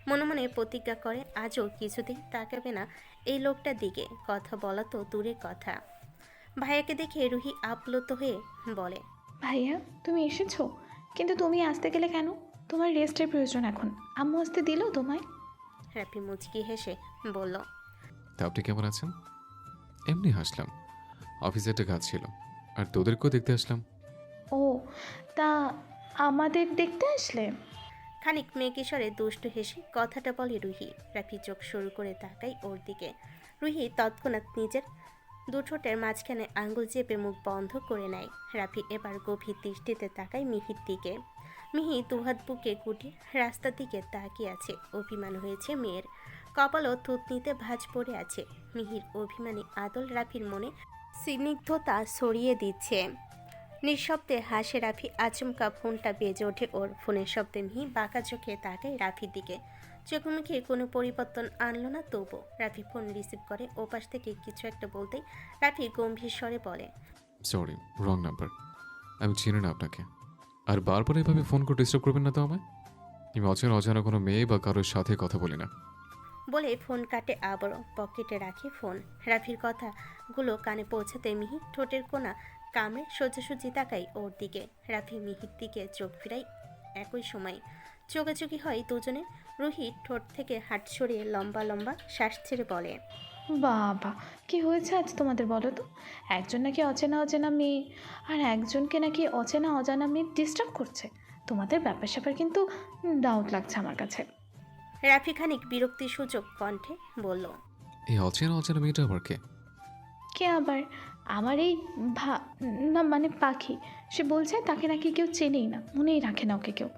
মনে মনে প্রতিজ্ঞা করে আজও কিছুতেই তাকাবে না এই লোকটার দিকে। কথা বলা তো দূরের কথা। ভাইয়াকে দেখে রুহি আপ্লুত হয়ে বলে, ভাইয়া তুমি এসেছো? কিন্তু তুমি আসতে গেলে কেন? তোমার রেস্টের প্রয়োজন এখন। আম্মু আসতে দিল তোমায়? রাফি মুচকি হেসে বলল, তা আপনি কেমন আছেন? এমনি হাসলাম, অফিসে একটা কাজ ছিল, আর তোদেরকেও দেখতে আসলাম। ও, তা আমাদের দেখতে আসলে? খানিক মেঘেশ্বরে দুষ্ট হেসে কথাটা বলে রুহি। রাফি চোখ শুরু করে তাকাই ওর দিকে। রুহি তৎক্ষণাৎ নিজের দুঠোঁটের মাঝখানে আঙ্গুল চেপে মুখ বন্ধ করে নেয়। রাফি এবার গভীর দৃষ্টিতে তাকায় মিহির দিকে। মিহি দুহাত বুকে গুটিয়ে রাস্তার দিকে তাকিয়ে আছে। অভিমান হয়েছে মেয়ের। কপালও থুতনিতে ভাঁজ পড়ে আছে। মিহির অভিমানী আদল রাফির মনে স্নিগ্ধতা ছড়িয়ে দিচ্ছে। নিঃশব্দে হাসে রাফি। আচমকা ফোনটা বেজে ওঠে ওর। ফোনের শব্দে মিহি বাঁকা চোখে তাকায় রাফির দিকে। চোখ মুখে কোনো পরিবর্তন আনলো না তবু। রাফি ফোন রিসিভ করে। ওপাশ থেকে কিছু একটা বলতেই রাফি গম্ভীর স্বরে বলে, সরি, রং নাম্বার। আমি চিনি না আপনাকে। আর বারবার এভাবে ফোন করে ডিস্টার্ব করবেন না তো আমায়। আমি অজানা কোনো মেয়ে বা কারোর সাথে কথা বলি না। বলে ফোন কাটে আবারও। পকেটে রাখে ফোন। রাফির কথাগুলো কানে পৌঁছাতে মিহি ঠোঁটের কোণা কামড়ে সোজাসুজি তাকাই ওর দিকে। রাফি মিহির দিকে চোখ ফিরাই। একই সময় চোখাচোখি হয় দুজনে। রুহি ঠোঁট থেকে হাত সরিয়ে লম্বা লম্বা শ্বাস ছেড়ে বলে, বাবা, কি হয়েছে আজ তোমাদের বলো তো? একজন নাকি অচেনা অচেনা মেয়ে, আর একজনকে নাকি অচেনা অজানা মেয়ে ডিস্টার্ব করছে। তোমাদের ব্যাপার স্যাপার কিন্তু ডাউট লাগছে আমার কাছে। রাফি খানিক বিরক্তি সূচক কণ্ঠে বলল, এই অচেনা মেয়েটা আবার কে? কে আবার? আমার এই না মানে পাখি। সে বলছে তাকে নাকি কেউ চেনেই না, মনেই রাখে না ওকে কেউ।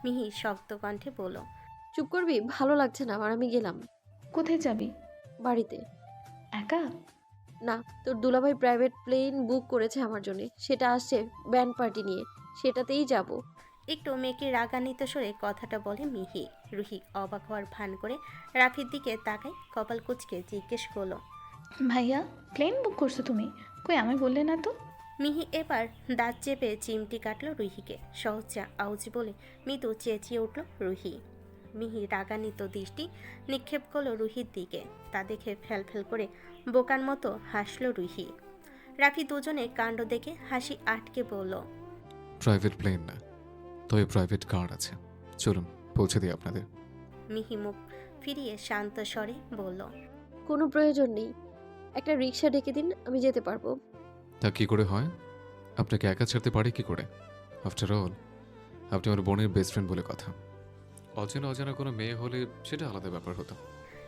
মিহি শক্ত কণ্ঠে বলল, চুপ করবি? ভালো লাগছে না আমার, আমি গেলাম কোথায় যাবি? বাড়িতে। একা? না, তোর দুলাভাই প্রাইভেট প্লেন বুক করেছে আমার জন্য, সেটা আসছে ব্যান্ড পার্টি নিয়ে, সেটাতেই যাব। একটু মেয়েকে রাগান্বিত সরে কথাটা বলে মিহি। রুহি অবাক হওয়ার ভান করে রাফির দিকে তাকায়। কপাল কুঁচকে জিজ্ঞেস করলো, ভাইয়া, প্লেন বুক করছো তুমি? কই, আমায় বললে না তো। মিহি এবার দাঁত চেপে চিমটি কাটলো রুহিকে। সহজা আউজি বলে মৃদু চেঁচিয়ে উঠল রুহি। মিহি রাগান্বিত দৃষ্টি নিক্ষেপ করলো রুহির দিকে। তা দেখে ফ্যাল করে বোকার মতো হাসলো রুহি। রাফি দুজনে কাণ্ড দেখে হাসি আটকে বলল, প্রাইভেট প্লেন না, তবে প্রাইভেট কার আছে। চলুন পৌঁছে দিই আপনাদের। মিহি মুখ ফিরিয়ে শান্ত স্বরে বলল, কোনো প্রয়োজন নেই, একটা রিক্সা ডেকে দিন, আমি যেতে পারবো। তা কি করে হয়? আপনাকে একা ছাড়তে পারি কি করে? আফটার অল আপনি আমার বোনের বেস্ট ফ্রেন্ড বলে কথা। অজানা কোনো মেয়ে হলে সেটা আলাদা ব্যাপার হতো।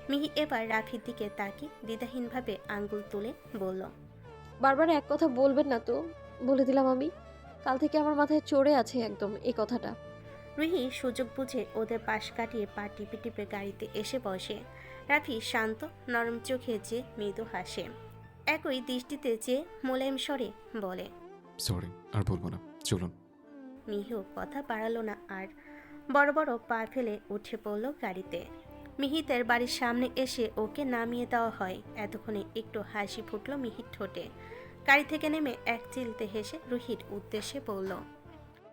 মিহি এবার রাফির দিকে তাকিয়ে দ্বিধাহীনভাবে আঙ্গুল তুলে বলল, বারবার এক কথা বলবেন না তো, বলে দিলাম আমি। কাল থেকে আমার মাথায় চড়ে আছে একদম এই কথাটা। রুহি সুযোগ বুঝে ওদের পাশ কাটিয়ে পা টিপে টিপে গাড়িতে এসে বসে। রাফি শান্ত নরম চোখে যে মৃদু হাসে। একই দৃষ্টিতে যে মোলায়েম স্বরে বলে, সরি, আর বলবো না, চলুন। মিহিও কথা বাড়ালো না আর। বড় বড় পা ফেলে উঠে পড়ল গাড়িতে। মিহিতের বাড়ির সামনে এসে ওকে নামিয়ে দেওয়া হয়। এতক্ষণে একটু হাসি ফুটল মিহির ঠোঁটে। গাড়ি থেকে নেমে এক চিলতে হেসে রুহির উদ্দেশ্যে বলল,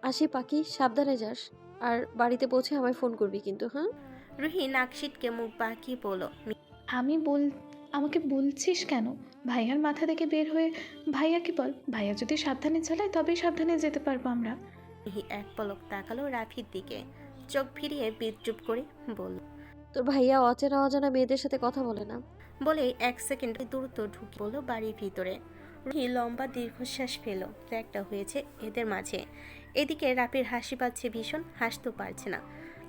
আসি পাখি, সাবধানে যাস, আর বাড়িতে পৌঁছে আমায় ফোন করবি কিন্তু, হ্যাঁ? রুহি নাকশিটকে মুখ বাঁকিয়ে বলল, আমাকে বলছিস কেন? ভাইয়ার মাথা থেকে বের হয়ে ভাইয়াকে বল। ভাইয়া যদি সাবধানে চালায় তবেই সাবধানে যেতে পারবো আমরা। মিহি এক পলক তাকালো রাফির দিকে। চোখ ফিরিয়ে বিদ্রুপ করে বলল, তোর ভাইয়া অজানা মেয়েদের সাথে কথা বলে না। বলে এক সেকেন্ড দ্রুত ঢুকে পড়ল বাড়ির ভিতরে। রুহি লম্বা দীর্ঘশ্বাস ফেল। একটা হয়েছে এদের মাঝে। এদিকে রাফির হাসি পাচ্ছে ভীষণ, হাসতেও পারছে না,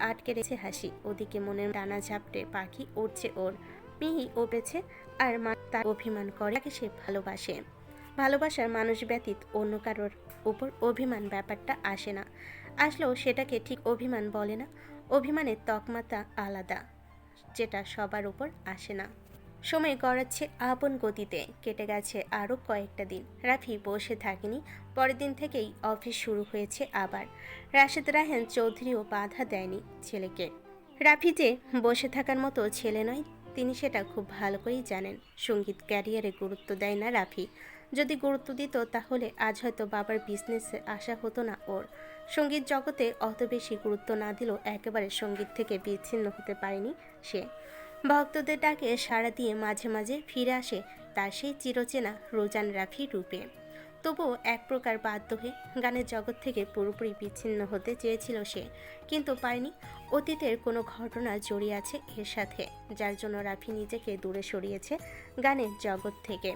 আটকে রেখেছে হাসি। ওদিকে মনের ডানা ঝাপটে পাখি উঠছে ওর। মিহি ওপেছে আর তার অভিমান করে, তাকে সে ভালোবাসে। ভালোবাসার মানুষ ব্যতীত অন্য কারোর উপর অভিমান ব্যাপারটা আসে না। আসলেও সেটাকে ঠিক অভিমান বলে না। অভিমানের তকমাতা আলাদা, যেটা সবার উপর আসে না। সময় গড়াচ্ছে আপন গতিতে। কেটে গেছে আরও কয়েকটা দিন। রাফি বসে থাকেনি। পরের দিন থেকেই অফিস শুরু হয়েছে আবার। রাশেদ রায়হান চৌধুরীও বাধা দেয়নি ছেলেকে। রাফি যে বসে থাকার মতো ছেলে নয়, তিনি সেটা খুব ভালো করেই জানেন। সঙ্গীত ক্যারিয়ারে গুরুত্ব দেয় না রাফি। যদি গুরুত্ব দিত তাহলে আজ হয়তো বাবার বিজনেসে আসা হতো না ওর। সঙ্গীত জগতে অত বেশি গুরুত্ব না দিলেও একেবারে সঙ্গীত থেকে বিচ্ছিন্ন হতে পারেনি সে। ভক্তদের ডাকে সাড়া দিয়ে মাঝে মাঝে ফিরে আসে তার সেই চিরচেনা রোজান রাফি রূপে। তবুও এক প্রকার বাধ্য হয়ে গানের জগৎ থেকে পুরোপুরি বিচ্ছিন্ন হতে চেয়েছিল সে, কিন্তু পারেনি। অতীতের কোনো ঘটনা জড়িয়ে আছে এর সাথে, যার জন্য রাফি নিজেকে দূরে সরিয়েছে গানের জগৎ থেকে।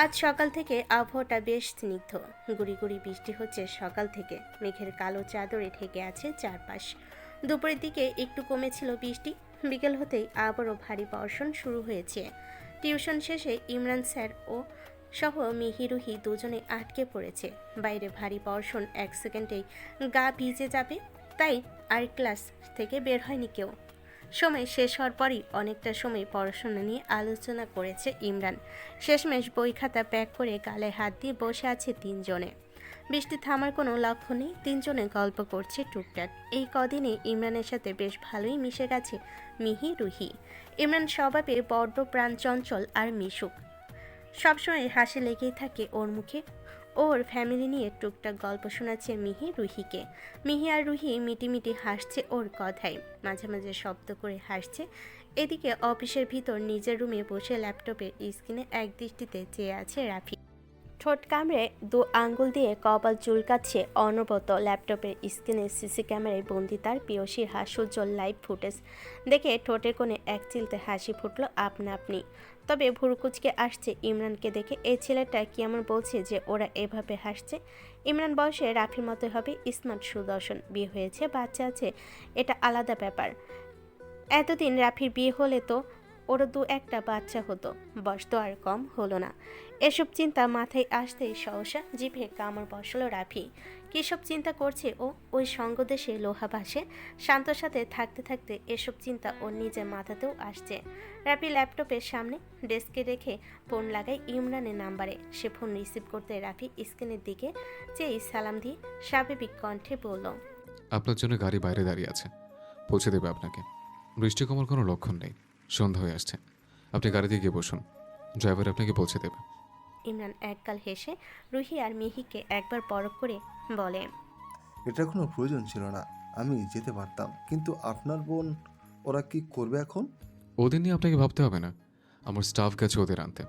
আজ সকাল থেকে আবহাওয়াটা বেশ স্নিগ্ধ। গুড়ি গুড়ি বৃষ্টি হচ্ছে সকাল থেকে। মেঘের কালো চাদরে ঢেকে আছে চারপাশ। দুপুরের দিকে একটু কমেছিল বৃষ্টি। বিকেল হতেই আবারও ভারী বর্ষণ শুরু হয়েছে। টিউশন শেষে ইমরান স্যার ও সহ মিহি রুহি দুজনে আটকে পড়েছে বাইরে। ভারী বর্ষণ, এক সেকেন্ডেই গা ভিজে যাবে, তাই আর ক্লাস থেকে বের হয়নি কেউ। সময় শেষ হওয়ার পরই অনেকটা সময় পড়াশোনা নিয়ে আলোচনা করেছে ইমরান। শেষমেশ বই খাতা প্যাক করে গালে হাত দিয়ে বসে আছে তিনজনে। বৃষ্টি থামার কোনো লক্ষ্য নেই, তিনজনে গল্প করছে টুকটাক। এই কদিনে ইমরানের সাথে বেশ ভালোই মিশে গেছে মিহি রুহি। ইমরান স্বভাবে বড্ড প্রাণচঞ্চল আর মিশুক, সবসময় হাসি লেগেই থাকে ওর মুখে। ওর ফ্যামিলি নিয়ে টুকটাক গল্প শোনাচ্ছে মিহি রুহিকে। মিহি আর রুহি মিটিমিটি হাসছে ওর কথায়, মাঝে মাঝে শব্দ করে হাসছে। এদিকে অফিসের ভিতর নিজের রুমে বসে ল্যাপটপের স্ক্রিনে একদৃষ্টিতে চেয়ে আছে রাফি। ঠোঁট কামড়ে দু আঙ্গুল দিয়ে কপাল চুলকাচ্ছে অনবরত। ল্যাপটপের স্ক্রিনে সিসি ক্যামেরায় বন্দি তার পিয়সীর হাস্যোজ্জ্বল লাইভ ফুটেজ দেখে ঠোঁটের কোণে এক চিলতে হাসি ফুটল আপনা আপনি। তবে ভুরুকুচকে আসছে ইমরানকে দেখে। এই ছেলেটা কেমন বলছে যে ওরা এভাবে হাসছে। ইমরান বয়সে রাফির মতো হবে, স্মার্ট, সুদর্শন, বিয়ে হয়েছে, বাচ্চা আছে, এটা আলাদা ব্যাপার। এতদিন রাফির বিয়ে হলে তো ওরও দু একটা বাচ্চা হতো, বয়স তো আর কম হলো না। এসব চিন্তা মাথায় আসতেই সহসা জিভে কামড় বসালো রাফি। কী সব চিন্তা করছে ও? ওই সঙ্গদেশে লোহা ভাসে। শান্তর সাথে থাকতে থাকতে এসব চিন্তা ওর নিজের মাথাতেও আসছে। রাফি ল্যাপটপের সামনে ডেস্কে রেখে ফোন লাগায় ইমরানের নাম্বারে। সে ফোন রিসিভ করতে রাফি স্ক্রিনের দিকে চেয়ে সালাম দিয়ে স্বাভাবিক কণ্ঠে বলল, আপনার জন্য গাড়ি বাইরে দাঁড়িয়ে আছে, পৌঁছে দেবে আপনাকে। বৃষ্টি কমার কোনো লক্ষণ নেই, সন্ধ্যা হয়ে আসছে। আপনি গাড়িতে গিয়ে বসুন, ড্রাইভার আপনাকে পৌঁছে দেবে। ইমরান একগাল হেসে রুহি আর মিহিকে একবার পরখ করে বলে, এটার কোনো প্রয়োজন ছিল না, আমি যেতে পারতাম, কিন্তু আপনার বোন ওরা কি করবে এখন? ওদের নিয়ে আপনাকে ভাবতে হবে না, আমার স্টাফ গেছে ওদের আনতে।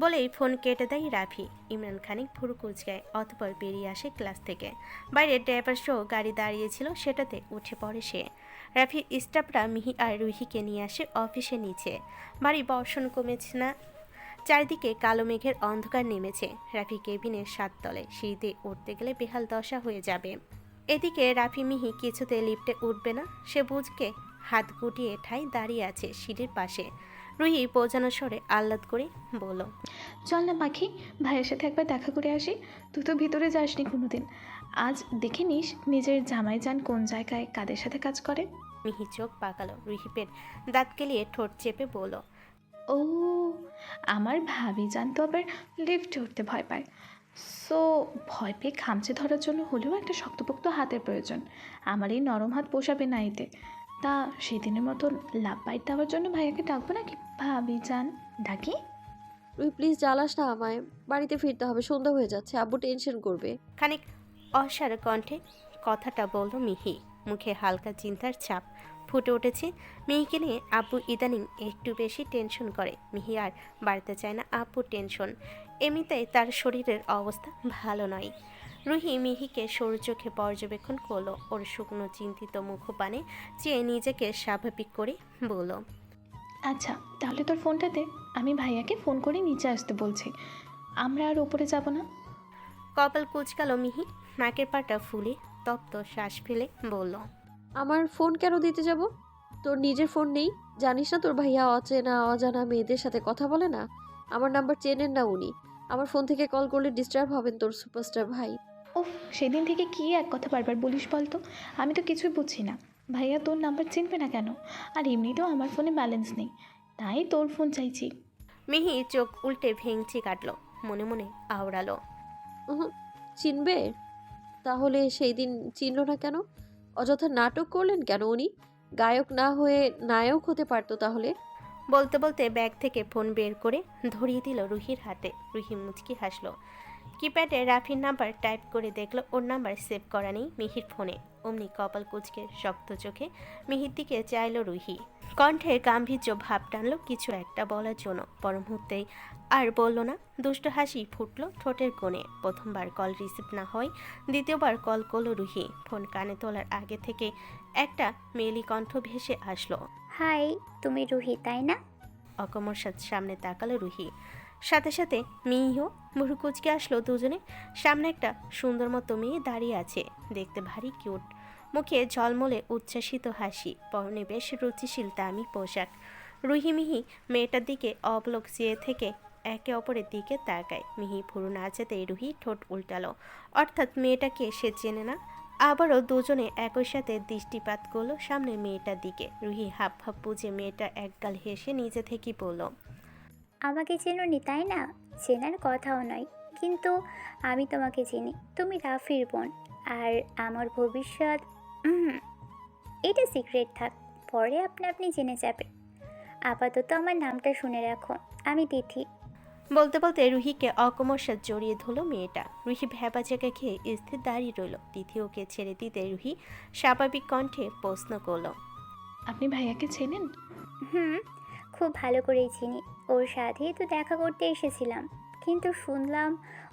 বলেই ফোন কেটে দেয় রাফি। ইমরান খানিক ভুরু কুচকায়, অতঃপর বেরিয়ে আসে ক্লাস থেকে। বাইরে ড্রাইভার শো গাড়ি দাঁড়িয়েছিল, সেটাতে উঠে পড়ে সে। রাফির স্টাফরা মিহি আর রুহিকে নিয়ে আসে অফিসের নিচে। ভারী বর্ষণ কমেছে না, চারিদিকে কালো মেঘের অন্ধকার নেমেছে। রাফি কেবিনের 7 তলে, সিঁড়িতে উঠতে গেলে বেহাল দশা হয়ে যাবে। এদিকে রাফি মিহি কিছুতে লিফটে উঠবে না। সে বুঝকে হাত গুটিয়ে ঠাই দাঁড়িয়ে আছে সিঁড়ির পাশে। রুহি বোঝানো স্বরে আহ্লাদ করে বলল, চল না পাখি, ভাইয়ের সাথে একবার দেখা করে আসি। তুই তো ভিতরে যাসনি কোনোদিন, আজ দেখে নিস নিজের জামাই যান কোন জায়গায় কাদের সাথে কাজ করে। মিহি চোখ পাকালো। রুহি পেট দাঁত কেলিয়ে ঠোঁট চেপে বলল, ও, আমার ভাবি জান তো আবার লিফটে উঠতে ভয় পায়। সো ভয় পেয়ে খামচে ধরার জন্য হলেও একটা শক্তপোক্ত হাতের প্রয়োজন। আমার এই নরম হাত পোষাবে না এতে। তা সেদিনের মতন লাভ বাইট দেওয়ার জন্য ভাইয়াকে ডাকবো নাকি? ভাবি যান ডাকি? তুই প্লিজ জ্বালাস না আমায়, বাড়িতে ফিরতে হবে, সন্ধ্যা হয়ে যাচ্ছে, আব্বু টেনশন করবে। খানিক অসার কণ্ঠে কথাটা বলল মিহি। মুখে হালকা চিন্তার ছাপ ফুটে উঠেছে। মিহিকে নিয়ে আব্বু ইদানিং একটু বেশি টেনশন করে। মিহি আর বাড়িতে চায় না আব্বুর টেনশন, এমনিতেই তার শরীরের অবস্থা ভালো নয়। রুহি মিহিকে সরু চোখে পর্যবেক্ষণ করলো। ওর শুকনো চিন্তিত মুখপানে চেয়ে নিজেকে স্বাভাবিক করে বলল, আচ্ছা তাহলে তোর ফোনটা দে, আমি ভাইয়াকে ফোন করে নিচে আসতে বলছি। আমরা আর ওপরে যাব না। কপাল কুচকালো মিহি। নাকের পাটা ফুলে তপ্ত শ্বাস ফেলে বলল, আমার ফোন কেন দিতে যাব? তোর নিজের ফোন নেই? জানিস না তোর ভাইয়া অচেনা অজানা মেয়েদের সাথে কথা বলে না? আমার নাম্বার চেনেন না উনি। আমার ফোন থেকে কল করলে ডিস্টার্ব হবেন তোর সুপারস্টার ভাই। ওফ, সেদিন থেকে কি এক কথা বারবার বলিস বলতো? আমি তো কিছুই বুঝছি না। ভাইয়া তোর নাম্বার চিনবে না কেন? আর এমনিতেও আমার ফোনে ব্যালেন্স নেই, তাই তোর ফোন চাইছি। মিহি চোখ উল্টে ভেঙচি কাটলো, মনে মনে আওড়ালো, চিনবে? তাহলে সেই দিন চিনল না কেন? অযথা নাটক করলেন কেন উনি? গায়ক না হয়ে নায়ক হতে পারতো তাহলে। বলতে বলতে ব্যাগ থেকে ফোন বের করে ধরিয়ে দিল রুহির হাতে। রুহি মুচকি হাসলো। কিপ্যাডে রাফির নাম্বার টাইপ করে দেখলো ওর নাম্বার সেভ করা নেই মিহির ফোনে। অমনি কপাল কুচকে শক্ত চোখে মিহির দিকে চাইলো রুহি। কণ্ঠে গাম্ভীর্য ভাব টানলো কিছু একটা বলার জন্য, পর মুহূর্তেই আর বলল না। দুষ্ট হাসি ফুটলো ঠোঁটের কোণে। প্রথমবার কল রিসিভ না হয়, দ্বিতীয়বার কল করলো রুহি। ফোন কানে তোলার আগে থেকে একটা মেয়েলি কণ্ঠ ভেসে আসলো, হাই, তুমি রুহি তাই না? অকমর সামনে তাকালো রুহি। সাথে সাথে মিহিও মুড়ু কুচকে আসলো দুজনে। সামনে একটা সুন্দর মতো মেয়ে দাঁড়িয়ে আছে, দেখতে ভারী কিউট, মুখে ঝলমলে উচ্ছ্বাসিত হাসি, পরনে বেশ রুচিশীল দামি পোশাক। রুহি মিহি মেয়েটার দিকে অবলোক চেয়ে থেকে একে অপরের দিকে তাকায়। মিহি ভুরু নাচাতেই রুহি ঠোঁট উল্টালো, অর্থাৎ মেয়েটাকে সে চেনে না। আবারও দুজনে একই সাথে দৃষ্টিপাত করলো সামনে মেয়েটার দিকে। রুহি হাফ হাফ বুঝে মেয়েটা একগাল হেসে নিজে থেকেই বলল, আমাকে চেনোনি তাই না? চেনার কথাও নয়, কিন্তু আমি তোমাকে চিনি। তুমি রাফির বোন, আর আমার ভবিষ্যৎ উম, এটা সিক্রেট থাক, পরে আপনি আপনি জেনে যাবে। আপাতত আমার নামটা শুনে রাখো, আমি তিথি। বলতে বলতে রুহিকে অকমর্ষাৎ জড়িয়ে ধরল মেয়েটা। রুহি ভ্যাবা জায়গা খেয়ে স্থির দাঁড়িয়ে রইল। তিথি ওকে ছেড়ে দিতে রুহি স্বাভাবিক কণ্ঠে প্রশ্ন করলো, আপনি ভাইয়াকে চেনেন? হুম, খুব ভালো করেই চিনি। ওর সাথেই তো দেখা করতে এসেছিলাম, কিন্তু শুনলাম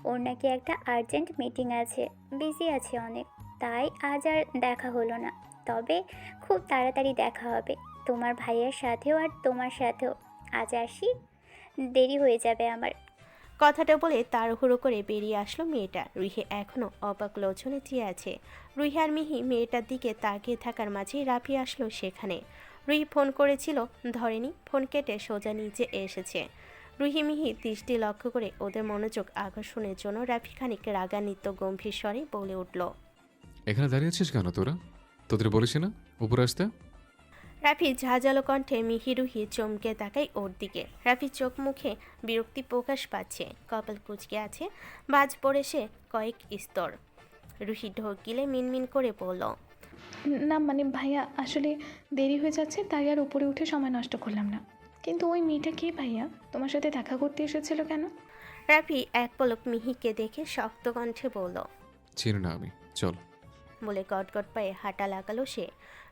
ওর নাকি একটা আর্জেন্ট মিটিং আছে, বিজি আছে অনেক, তাই আজ আর দেখা হলো না। তবে খুব তাড়াতাড়ি দেখা হবে তোমার ভাইয়ের সাথেও আর তোমার সাথেও। আজ আসি, দেরি হয়ে যাবে আমার। কথাটা বলে তাড়াহুড়ো করে বেরিয়ে আসলো মেয়েটা। রুহি এখনো অবাক লোচনে চেয়ে আছে। রুহি আর মিহি মেয়েটার দিকে তাকিয়ে থাকার মাঝেই রাফি আসলো সেখানে। রুহি ফোন করেছিল, ধরেনি। ফোন কেটে সোজা নিচে এসেছে। রুহি মিহি দৃষ্টি লক্ষ্য করে ওদের মনোযোগ আকর্ষণের জন্য রাফি খানিক রাগান্বিত গম্ভীর স্বরে বলে উঠল, এখানে দাঁড়িয়ে আছিস কেন তোরা? তোদের বলেছি না উপরে আসতে? রাফি ঝাঁঝালো কণ্ঠে মিহি রুহি চমকে তাকাই ওর দিকে। রাফির চোখ মুখে বিরক্তি প্রকাশ পাচ্ছে, কপাল কুঁচকে আছে, বাজ পড়েছে কয়েক স্তর। রুহি ঢোক গিলে মিনমিন করে বলল, না মানে ভাইয়া, আসলে দেরি হয়ে যাচ্ছে, তাই আর উপরে উঠে সময় নষ্ট করলাম না। কিন্তু ওই মেয়েটা কে ভাইয়া? তোমার সাথে দেখা করতে এসেছিল কেন? রাফি এক পলক মিহিকে দেখে শক্ত কণ্ঠে বলল, চিনি না আমি, চল। বলে গটগট পায়ে হাঁটা লাগালো সে।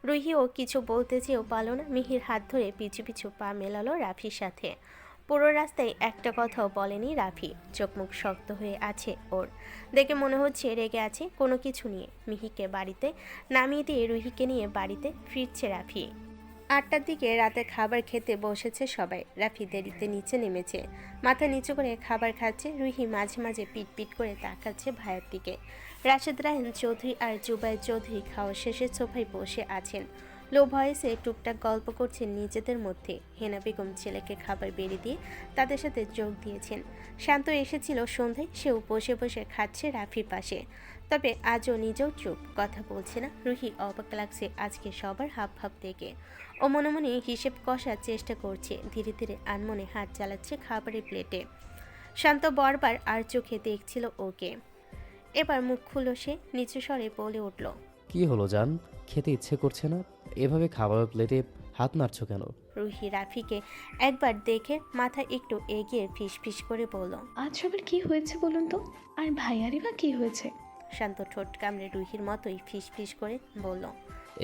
রুহিও কিছু বলতে চেয়েও পারল না। মিহির হাত ধরে পিছু পিছু পা মেলালো রাফির সাথে। পুরো রাস্তায় একটা কথাও বলেনি রাফি। চোখ মুখ শক্ত হয়ে আছে ওর, দেখে মনে হচ্ছে রেগে আছে কোনো কিছু নিয়ে। মিহিকে বাড়িতে নামিয়ে দিয়ে রুহিকে নিয়ে বাড়িতে ফিরছে রাফি। 8টার দিকে রাতে খাবার খেতে বসেছে সবাই। রাফি দেরিতে নিচে নেমেছে, মাথা নিচু করে খাবার খাচ্ছে। রুহি মাঝে মাঝে পিট পিট করে তাকাচ্ছে ভাইয়ের দিকে। রাশেদ রায়হান চৌধুরী আর জুবাইর চৌধুরী খাওয়া শেষে সোফায় বসে আছেন। লো ভয়েসে টুকটাক গল্প করছেন নিজেদের মধ্যে। হেনা বেগম ছেলেকে খাবার বেড়ে দিয়ে তাদের সাথে যোগ দিয়েছেন। শান্ত এসেছিল সন্ধ্যায়, সেও বসে বসে খাচ্ছে রাফির পাশে। তবে আজও নিজেও চুপ, কথা বলছে না। রুহি অবাক লাগছে আজকে সবার হাব ভাব দেখে। ও মনে মনে হিসেব কষার চেষ্টা করছে, ধীরে ধীরে আনমনে হাত চালাচ্ছে খাবারের প্লেটে। শান্ত বারবার আর চোখে দেখছিল ওকে। এবার মুখ খুলল সে, নিচু স্বরে বলে উঠল, কি হলো জান, খেতে ইচ্ছে করছে না? এভাবে খাবার প্লেটে হাত নাড়ছো কেন? রুহি রাফিকে একবার দেখে মাথা একটু এগিয়ে ফিস ফিস করে বলল, আজ সবার কি হয়েছে বলুন তো? আর ভাইয়ারই বা কি হয়েছে? শান্ত ঠোঁট কামড়ে রুহির মতোই ফিস ফিস করে বলল।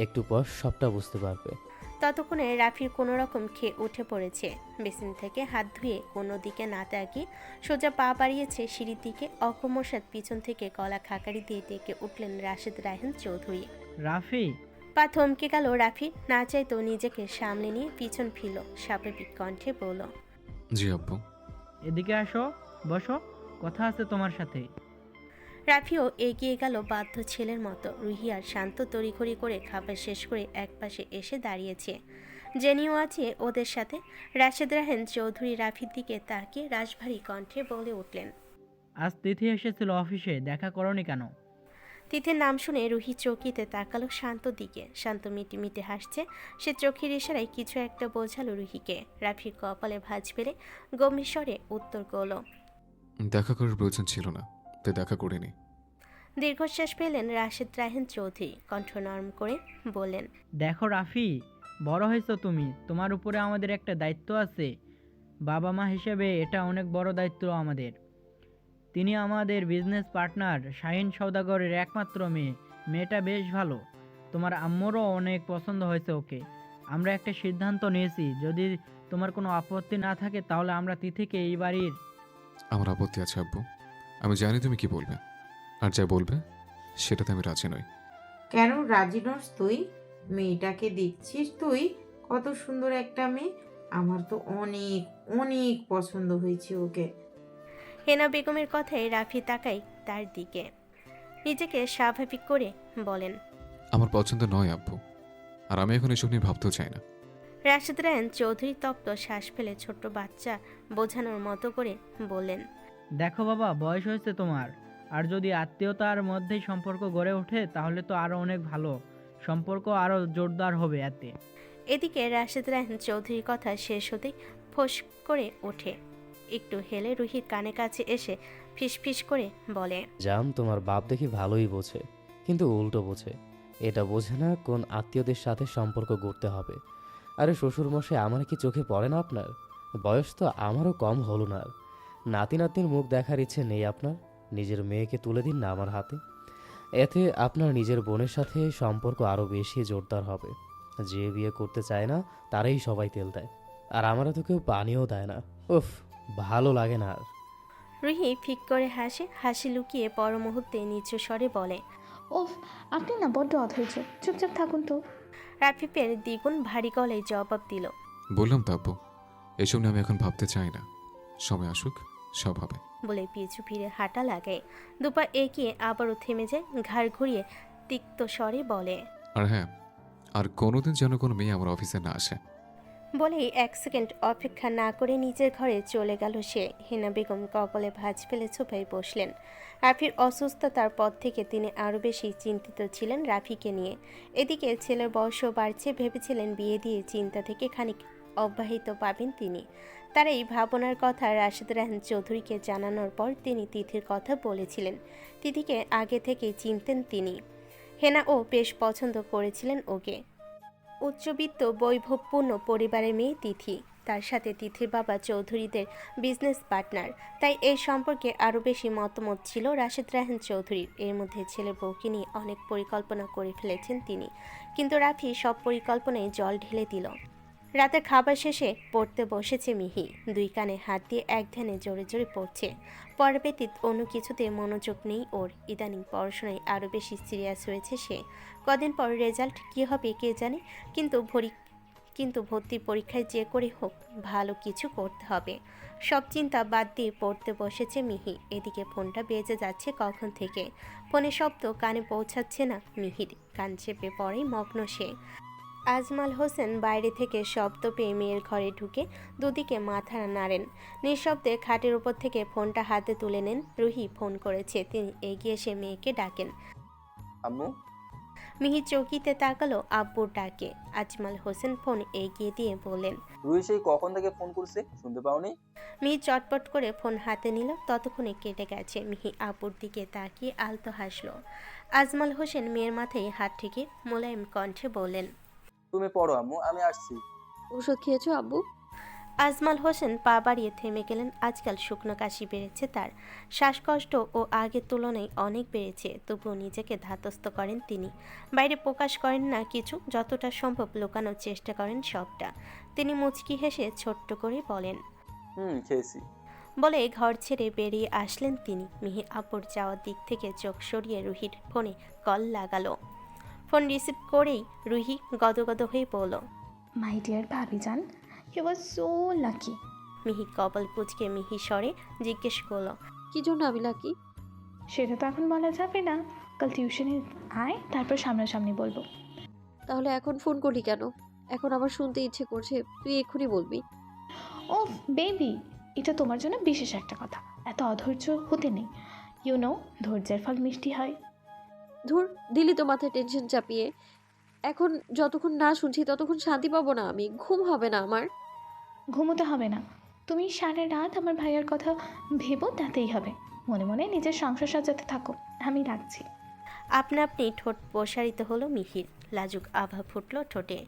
একটু পর সবটা বুঝতে পারবে। ততক্ষণে রাফির কোনো রকম খেয়ে উঠে পড়েছে। বেসিন থেকে হাত ধুয়ে কোনো দিকে না তাকিয়ে সোজা পা বাড়িয়েছে সিঁড়ির দিকে। অকমর্ষাৎ পিছন থেকে গলা খাকারি দিয়ে ডেকে উঠলেন রাশেদ রায়হান চৌধুরী। রাফি, পা থমকে গেল রাফি, না চাইতো নিজেকে সামনে নিয়ে পিছন ফিরল। স্বাভাবিক কণ্ঠে বলল, জি আব্বু। এদিকে আসো, বসো, কথা আছে তোমার সাথে। রাফিও এগিয়ে গেল বাধ্য ছেলের মতো। রুহি আর শান্ত তড়িঘড়ি করে খাবার শেষ করে একপাশে এসে দাঁড়িয়েছে। জেনিও আছে ওদের সাথে। রাশেদ রাহেন চৌধুরী রাফির দিকে তাকিয়ে রাশভারী কণ্ঠে বলে উঠলেন, আজ তিথি এসেছিল অফিসে, দেখা করনি কেন? তিথির নাম শুনে রুহি চৌকিতে তাকালো শান্তর দিকে। শান্ত মিটি মিটি হাসছে। সে চোখের ইশারায় কিছু একটা বোঝালো রুহিকে। রাফির কপালে ভাঁজ ফেলে গম্ভীর স্বরে উত্তর করল, দেখা করার প্রয়োজন ছিল না, তাই দেখা করিনি। দীর্ঘশ্বাস পেলেন রাশেদ রাহেন চৌধুরী। কণ্ঠ নরম করে বললেন, দেখো রাফি, বড় হয়েছো তুমি, তোমার উপরে আমাদের একটা দায়িত্ব আছে। বাবা মা হিসেবে এটা অনেক বড় দায়িত্ব আমাদের। তিনি আমাদের বিজনেস পার্টনার শাহিন সওদাগরের একমাত্র মেয়ে। মেয়েটা বেশ ভালো, তোমার আম্মুরও অনেক পছন্দ হয়েছে ওকে। আমরা একটা সিদ্ধান্ত নিয়েছি, যদি তোমার কোনো আপত্তি না থাকে তাহলে আমরা তিথিকে এই বাড়ির। আমার আপত্তি আছে আব্বু, আমি জানি তুমি কি বলবে, আর যা বলবে সেটাতে আমি রাজি নই। কেন রাজি নস তুই? মেয়েটাকে দেখছিস তুই, কত সুন্দর একটা মেয়ে। আমার তো অনেক অনেক পছন্দ হয়েছে ওকে। হেনা বেগমের কথায় রাফি তাকাই তার দিকে। নিজেকে স্বাভাবিক করে বলেন, আমার পছন্দ নয় আব্বু, আর আমি এখন এসব নিয়ে ভাবতেও চাই না। রাশেদ রায়হান চৌধুরী তপ্ত শ্বাস ফেলে ছোট্ট বাচ্চা বোঝানোর মতো করে বললেন, দেখো বাবা, বয়স হয়েছে তোমার, আর যদি আত্মীয়তার মধ্যেই সম্পর্ক গড়ে ওঠে তাহলে তো আরও অনেক ভালো, সম্পর্ক আরও জোরদার হবে এতে। এদিকে রাশেদ রায়হান চৌধুরীর কথা শেষ হতেই ফোঁস করে ওঠে। একটু হেলে রুহির কানে কাছে এসে ফিসফিস করে বলে, জান তোমার বাপ দেখি ভালোই বোঝে, কিন্তু উল্টো বোঝে। এটা বোঝে না কোন আত্মীয়দের সাথে সম্পর্ক গড়তে হবে। আরে শ্বশুরমশাই আমার কি চোখে পড়ে না আপনার? বয়স তো আমারও কম হলো না। আর নাতি নাতনির মুখ দেখার ইচ্ছে নেই আপনার? নিজের মেয়েকে তুলে দিন না আমার হাতে। এতে আপনার নিজের বোনের সাথে সম্পর্ক আরও বেশি জোরদার হবে। যে বিয়ে করতে চায় না তারাই সবাই তেল দেয়, আর আমারও তো কেউ পানিও দেয় না। উফ, ভালো লাগে না আর। রুহি ফিক করে হাসে, হাসি লুকিয়ে পর মুহূর্তে নিচু স্বরে বলে, ওফ, আপনি না বড্ড অধৈর্য, চুপচাপ থাকুন তো। রাফিফের দ্বিগুণ ভারী গলায় জবাব দিল, বললাম তো আব্বু, এসব নিয়ে আমি এখন ভাবতে চাই না। সময় আসুক, সব হবে। বলে পিছু ফিরে হাঁটা লাগায়। দুপা এগিয়ে আবারও থেমে যায়, ঘাড় ঘুরিয়ে তিক্ত স্বরে বলে, আর হ্যাঁ, আর কোনোদিন যেন কোনো মেয়ে আমার অফিসে না আসে। বলেই 1 সেকেন্ড অপেক্ষা না করে নিজের ঘরে চলে গেল সে। হেনা বেগম কপালে ভাঁজ ফেলে সোফায় বসলেন। রাফির অসুস্থতার পর থেকে তিনি আরও বেশি চিন্তিত ছিলেন রাফিকে নিয়ে। এদিকে ছেলের বয়সও বাড়ছে, ভেবেছিলেন বিয়ে দিয়ে চিন্তা থেকে খানিক অব্যাহত পাবেন তিনি। তার এই ভাবনার কথা রাশেদ রায়হান চৌধুরীকে জানানোর পর তিনি তিথির কথা বলেছিলেন। তিথিকে আগে থেকেই চিনতেন তিনি। হেনাও বেশ পছন্দ করেছিলেন ওকে। উচ্চবিত্ত বৈভবপূর্ণ পরিবারের মেয়ে তিথি, তার সাথে তিথির বাবা চৌধুরীদের বিজনেস পার্টনার। তাই এই সম্পর্কে আরও বেশি মতামত ছিল রাশেদ রায়হান চৌধুরীর। এর মধ্যে ছেলের বউকে নিয়ে অনেক পরিকল্পনা করে ফেলেছেন তিনি, কিন্তু রাফি সব পরিকল্পনায় জল ঢেলে দিল। রাতের খাবার শেষে পড়তে বসেছে মিহি। 2 কানে হাত দিয়ে এক ধ্যানে জোরে জোরে পড়ছে। পড়া ব্যতীত অন্য কিছুতে মনোযোগ নেই ওর। ইদানিং পড়াশোনায় আরও বেশি সিরিয়াস হয়েছে সে। কদিন পর রেজাল্ট কী হবে কে জানে, কিন্তু ভর্তি পরীক্ষায় যে করে হোক ভালো কিছু করতে হবে। সব চিন্তা বাদ দিয়ে পড়তে বসেছে মিহি। এদিকে ফোনটা বেজে যাচ্ছে কখন থেকে। ফোনে শব্দ কানে পৌঁছাচ্ছে না মিহির। কান চেপে পড়ে মগ্ন সে। আজমাল হোসেন বাইরে থেকে শব্দ পেয়ে মেয়ের ঘরে ঢুকে দুদিকে মাথা নাড়েন। নিঃশব্দে খাটের উপর থেকে ফোনটা হাতে তুলে নেন। রুহি ফোন করেছে। তিনি এগিয়ে এসে মেয়েকে ডাকেন। আম্মু, মিহি চৌকিতে তাকালো আব্বুর ডাকে। আজমাল হোসেন ফোন এগিয়ে দিয়ে বললেন, রুহি সেই কখন থেকে ফোন করছে, শুনতে পাওনি? মিহি চটপট করে ফোন হাতে নিল। ততক্ষণে কেটে গেছে। মিহি আব্বুর দিকে তাকিয়ে আলতো হাসলো। আজমাল হোসেন মেয়ের মাথায় হাত ঠেকে মোলায়েম কণ্ঠে বললেন, তুমি পড়ো আম্মু, আমি আসছি। ওষুধ খেয়েছো আব্বু? আজমাল হোসেন পা বাড়িয়ে থেমে গেলেন। আজকাল শুকনো কাশি বেড়েছে তার। শ্বাসকষ্ট ও আগের তুলনায় অনেক বেড়েছে। তবুও নিজেকে ধাতস্থ করেন তিনি। বাইরে প্রকাশ করেন না কিছু, যতটা সম্ভব লুকানোর চেষ্টা করেন সবটা। তিনি মুচকি হেসে ছোট্ট করে বলেন, খেয়েছি। বলে ঘর ছেড়ে বেরিয়ে আসলেন তিনি। মিহি আপুর যাওয়ার দিক থেকে চোখ সরিয়ে রুহির ফোনে কল লাগালো। ফোন রিসিভ করেই রুহি গদগদ হয়ে বলল, মাই ডিয়ার ভাবিজান, ইউ ওয়াজ সো লাকি। মিহি কপাল কুঁচকে মিহি স্বরে জিজ্ঞেস করলো, কি জন্য আমি লাকি? সেটা তো এখন বলা যাবে না, কাল টিউশনে আয়, তারপর সামনাসামনি বলবো। তাহলে এখন ফোন করলি কেন? এখন আমার শুনতে ইচ্ছে করছে, তুই এক্ষুনি বলবি। ও বেবি, এটা তোমার জন্য বিশেষ একটা কথা, এত অধৈর্য হতে নেই। ইউ নো, ধৈর্যের ফল মিষ্টি হয়। ধুর, দিলি তো মাথায় টেনশন চাপিয়ে। এখন যতক্ষণ না শুনছি ততক্ষণ শান্তি পাবো না আমি, ঘুম হবে না আমার। ঘুমোতে হবে না, তুমি সারা রাত আমার ভাইয়ার কথা ভেবো, তাতেই হবে। মনে মনে নিজের সংসার সাজাতে থাকো, আমি রাখছি। আপনা আপনি ঠোঁট প্রসারিত হলো মিহির। লাজুক আভা ফুটল ঠোঁটে।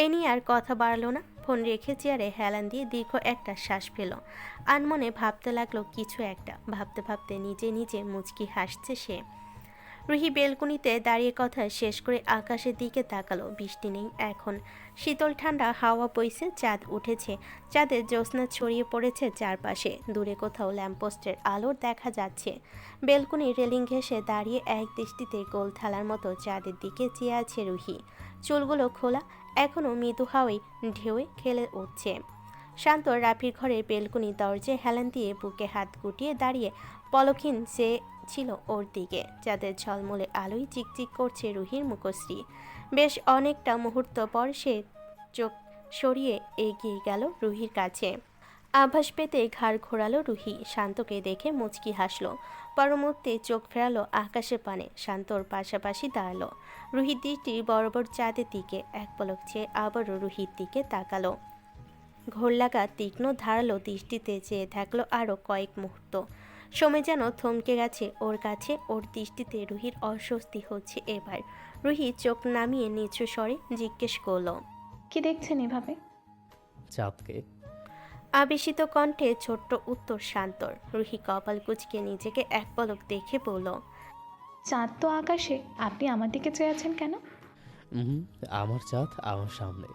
এ নিয়ে আর কথা বাড়ালো না। ফোন রেখে চেয়ারে হেলান দিয়ে দীর্ঘ একটা শ্বাস ফেল। আনমনে ভাবতে লাগলো কিছু একটা। ভাবতে ভাবতে নিজে নিজে মুচকি হাসছে সে। রুহি বেলকনিতে দাঁড়িয়ে কথা শেষ করে আকাশের দিকে তাকালো। বৃষ্টি নেই এখন, শীতল ঠান্ডা হাওয়া বইছে, চাঁদ উঠেছে। চাঁদের জ্যোৎস্না ছড়িয়ে পড়েছে চারপাশে। দূরে কোথাও ল্যাম্পপোস্টের আলো দেখা যাচ্ছে। বেলকনির রেলিং ঘেঁষে দাঁড়িয়ে এক দৃষ্টিতে গোল থালার মতো চাঁদের দিকে চেয়ে আছে রুহি। চুলগুলো খোলা, এখনও মৃদু হাওয়ায় ঢেউয়ে খেলে উঠছে। শান্ত রাফির ঘরের বেলকনি দরজায় হেলান দিয়ে বুকে হাত গুটিয়ে দাঁড়িয়ে পলকহীন সে ছিল ওর দিকে। যাদের ঝলমলে আলোয় চিকচিক করছে রুহির মুখশ্রী। বেশ অনেকটা মুহূর্ত পর সে চোখ সরিয়ে এগিয়ে গেল রুহির কাছে। আভাস পেতে ঘাড় ঘোরালো রুহি। শান্তকে দেখে মুচকি হাসলো। পরমুহূর্তে চোখ ফেরালো আকাশের পানে। শান্তর পাশাপাশি দাঁড়ালো। রুহির দৃষ্টি বরাবর চাঁদের দিকে। এক পলক চেয়ে আবারও রুহির দিকে তাকালো। ঘোর লাগা তীক্ষ্ণ ধারালো দৃষ্টিতে চেয়ে থাকলো আরও কয়েক মুহূর্ত। সময় যেন থমকে গেছে ওর কাছে। ওর দৃষ্টিতে রুহির অস্বস্তি হচ্ছে এবার। রুহি চোখ নামিয়ে নিচু স্বরে জিজ্ঞেস করলো, কি দেখছেন এভাবে? চাঁদকে। আবেশিত কণ্ঠে ছোট্ট উত্তর শান্তর। রুহি কপাল কুঁচকে নিজেকে এক পলক দেখে বলল, চাঁদ তো আকাশে, আপনি আমার দিকে চেয়ে আছেন কেন? হুম, আমার চাঁদ আমার সামনে।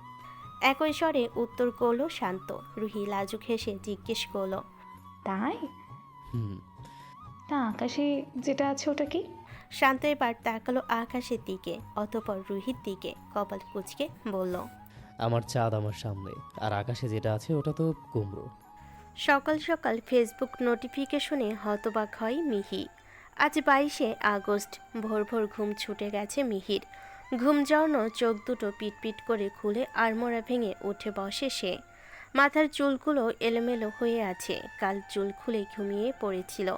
একই স্বরে উত্তর করলো শান্ত। রুহি লাজুক হেসে জিজ্ঞেস করলো, তাই? হুম। তা আকাশে যেটা আছে ওটা কি? শান্ত এবার তাকালো আকাশের দিকে, অতঃপর রুহির দিকে। কপাল কুঁচকে বলল, আমার চাঁদ আমার সামনে, আর আকাশে যেটা আছে ওটা তো কুমড়ো। সকাল সকাল ফেসবুক নোটিফিকেশনে হতবাক হয় মিহি। আজ 22শে আগস্ট। ভোর ভোর ঘুম ছুটে গেছে মিহির। ঘুম জড়ানো চোখ দুটো পিটপিট করে খুলে আড়মোড়া ভেঙে উঠে বসে সে। মাথার চুলগুলো এলোমেলো হয়ে আছে। কাল চুল খুলে ঘুমিয়ে পড়েছিল।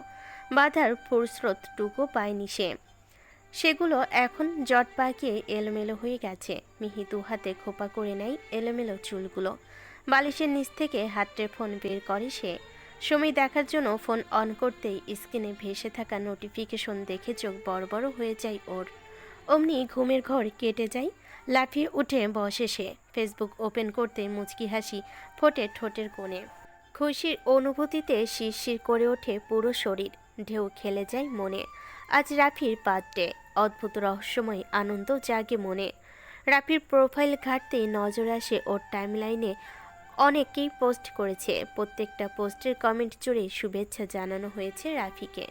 বাঁধার ফুরস্রোতটুকু পায়নি সে। সেগুলো এখন জট পাকিয়ে এলোমেলো হয়ে গেছে। মিহি দু হাতে খোপা করে নেয় এলোমেলো চুলগুলো। বালিশের নিচ থেকে হাতের ফোন বের করে সে। সময় দেখার জন্য ফোন অন করতেই স্ক্রিনে ভেসে থাকা নোটিফিকেশন দেখে চোখ বড় বড় হয়ে যায় ওর। অমনি ঘুমের ঘর কেটে যায়। লাফিয়ে উঠে বসে সে। ফেসবুক ওপেন করতে মুচকি হাসি ফোটে ঠোঁটের কোণে। খুশির অনুভূতিতে শিরশির করে ওঠে পুরো শরীর। ঢেউ খেলে যায় মনে। আজ রাফির বার্থডে। অদ্ভুত রহস্যময় আনন্দ জাগে মনে। রাফির প্রোফাইল ঘাঁটতেই নজর আসে ওর টাইমলাইনে। অনেকেই পোস্ট করেছে। প্রত্যেকটা পোস্টের কমেন্ট জুড়ে শুভেচ্ছা জানানো হয়েছে রাফিকে।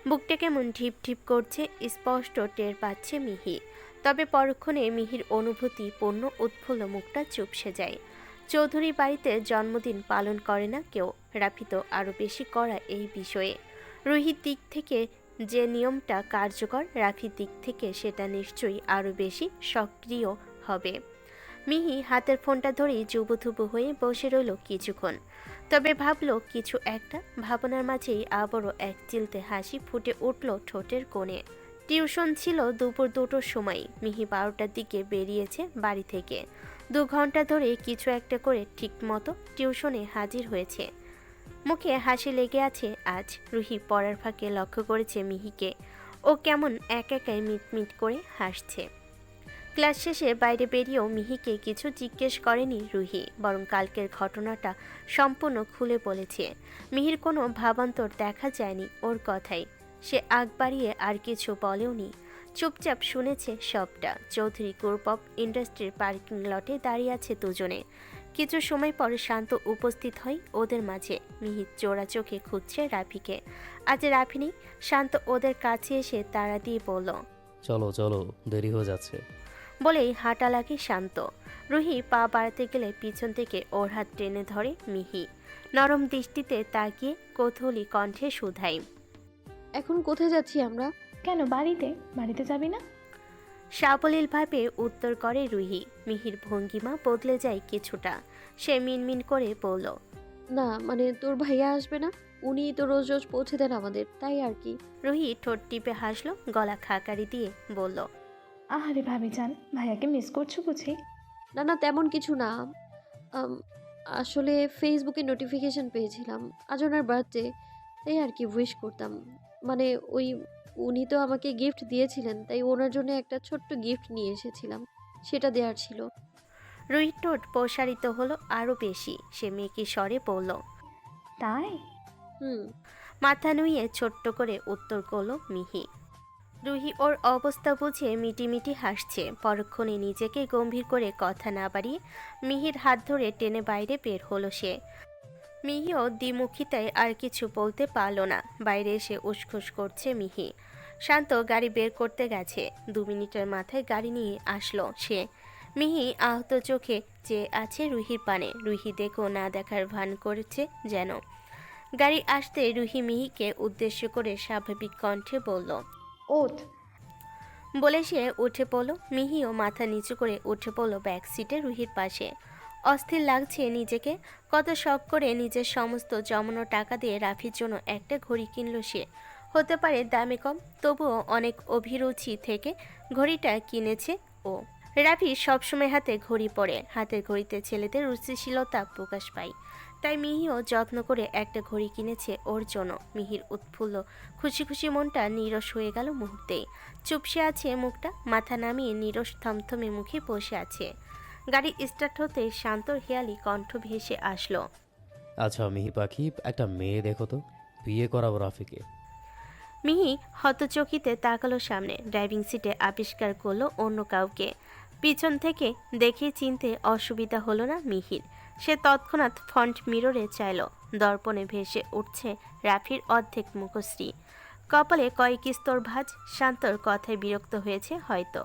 বুকটা কেমন ঢিপ ঢিপ করছে স্পষ্ট টের পাচ্ছে মিহি। তবে পরক্ষণে মিহির অনুভূতি পূর্ণ উৎফুল্ল মুখটা চুপসে যায়। চৌধুরী বাড়িতে জন্মদিন পালন করে না কেউ। রাফি তো আরও বেশি করা এই বিষয়ে। রুহির দিক থেকে যে নিয়মটা কার্যকর, রাফির দিক থেকে সেটা নিশ্চয়ই আরও বেশি সক্রিয় হবে। মিহি হাতের ফোনটা ধরেই জুবুথুবু হয়ে বসে রইল কিছুক্ষণ। তবে ভাবল কিছু একটা। ভাবনার মাঝেই আবারও এক চিলতে হাসি ফুটে উঠল ঠোঁটের কোণে। টিউশন ছিল দুপুর 2টোর সময়। মিহি 12টার দিকে বেরিয়েছে বাড়ি থেকে। 2 ঘন্টা ধরে কিছু একটা করে ঠিক মতো টিউশনে হাজির হয়েছে। মুখে হাসি লেগে আছে আজ। রুহি পড়ার ফাঁকে লক্ষ্য করেছে মিহিকে। ও কেমন একাই মিটমিট করে হাসছে। ক্লাস শেষে বাইরে বেরিয়েও মিহিকে কিছু জিজ্ঞেস করেনি রুহি, বরং কালকের ঘটনাটা সম্পূর্ণ খুলে বলেছে। মিহির কোনো ভাবান্তর দেখা যায়নি ওর কথাই। সে আগ বাড়িয়ে আর কিছু বলেওনি। চুপচাপ শুনেছে সবটা। চৌধুরী গ্রুপ অফ ইন্ডাস্ট্রির পার্কিং লটে দাঁড়িয়ে আছে দুজনে। কিছু সময় পরে শান্ত উপস্থিত হয় ওদের মাঝে। মিহির চোরা চোখে খুঁজছে রাফিকে। আজ রাফি নেই। শান্ত ওদের কাছে এসে তাড়া দিয়ে বলল, চলো চলো, দেরি হয়ে যাচ্ছে। বলেই হাঁটা লাগে শান্ত। রুহি পা বাড়াতে গেলে পিছন থেকে ওর হাত টেনে ধরে মিহি। নরম দৃষ্টিতে তাকিয়ে কৌতূহলী কণ্ঠে শুধাই, এখন কোথায় যাচ্ছি আমরা? কেন বাড়িতে? বাড়িতে যাবি না? সাবলীলভাবে উত্তর করে রুহি। মিহির ভঙ্গিমা বদলে যায় কিছুটা। সে মিনমিন করে বলল, না মানে তোর ভাইয়া আসবে না? উনি তো রোজ রোজ পৌঁছে দেন আমাদের, তাই আর কি। রুহি ঠোঁট টিপে হাসলো, গলা খাকারি দিয়ে বলল, আহারে ভাবি যান, ভাইয়াকে মিস করছো বুঝি? না না তেমন কিছু না। আম, আসলে ফেসবুকে নোটিফিকেশন পেয়েছিলাম আজ ওনার বার্থডে, তাই আর কি উইশ করতাম। মানে ওই উনি তো আমাকে গিফট দিয়েছিলেন, তাই ওনার জন্য একটা ছোট্ট গিফট নিয়ে এসেছিলাম, সেটা দেওয়ার ছিল। রুহির ঠোঁট প্রসারিত হলো আরও বেশি। সে মেকি স্বরে বলল, তাই? হুম। মাথা নুইয়ে ছোট্ট করে উত্তর করল মিহি। রুহি ওর অবস্থা বুঝে মিটিমিটি হাসছে। পরক্ষণে নিজেকে গম্ভীর করে কথা না বাড়িয়ে মিহির হাত ধরে টেনে বাইরে বের হলো সে। মিহিও দ্বিমুখিতায় আর কিছু বলতে পারল না। বাইরে এসে উসখুস করছে মিহি। শান্ত গাড়ি বের করতে গেছে। 2 মিনিটের মাথায় গাড়ি নিয়ে আসলো সে। মিহি আহত চোখে চেয়ে আছে রুহির পানে। রুহি দেখো না দেখার ভান করেছে যেন। গাড়ি আসতে রুহি মিহিকে উদ্দেশ্য করে স্বাভাবিক কণ্ঠে বলল, ওঠ। বলে সে উঠে পড়ল। মিহিও মাথা নিচু করে উঠে পড়ল ব্যাক সিটে রুহির পাশে। অস্থির লাগছে নিজেকে। কত শখ করে নিজের সমস্ত জমানো টাকা দিয়ে রাফির জন্য একটা ঘড়ি কিনল সে। হতে পারে দামে কম, তবুও অনেক অভিরুচি থেকে ঘড়িটা কিনেছে ও। রাফি সবসময় হাতে ঘড়ি পরে, হাতের ঘড়িতে ছেলেদের রুচিশীলতা প্রকাশ পায়। তাই মিহিও যত্ন করে একটা ঘড়ি কিনেছে ওর জন্য। মিহির উৎফুল্ল খুশি খুশি মনটা নীরস হয়ে গেল মুহূর্তেই। চুপসে আছে মুখটা, মাথা নামিয়ে নীরস থমথমে মুখে বসে আছে। গাড়ি স্টার্ট হতে শান্তর হেয়ালি কণ্ঠ ভেসে আসলো। আচ্ছা মিহি পাখি, একটা মেয়ে দেখো তো, বিয়ে করাবো রাফিকে। মিহি হতচকিতে তাকালো সামনে। ড্রাইভিং সিটে আবিষ্কার করলো অন্য কাউকে। পিছন থেকে দেখে চিনতে অসুবিধা হলো না মিহির। সে তৎক্ষণাৎ ফ্রন্ট মিররে চাইল। দর্পণে ভেসে উঠছে রাফির অর্ধেক মুখশ্রী, কপালে কয়েক স্তর ভাঁজ। শান্তর কথায় বিরক্ত হয়েছে হয়তো।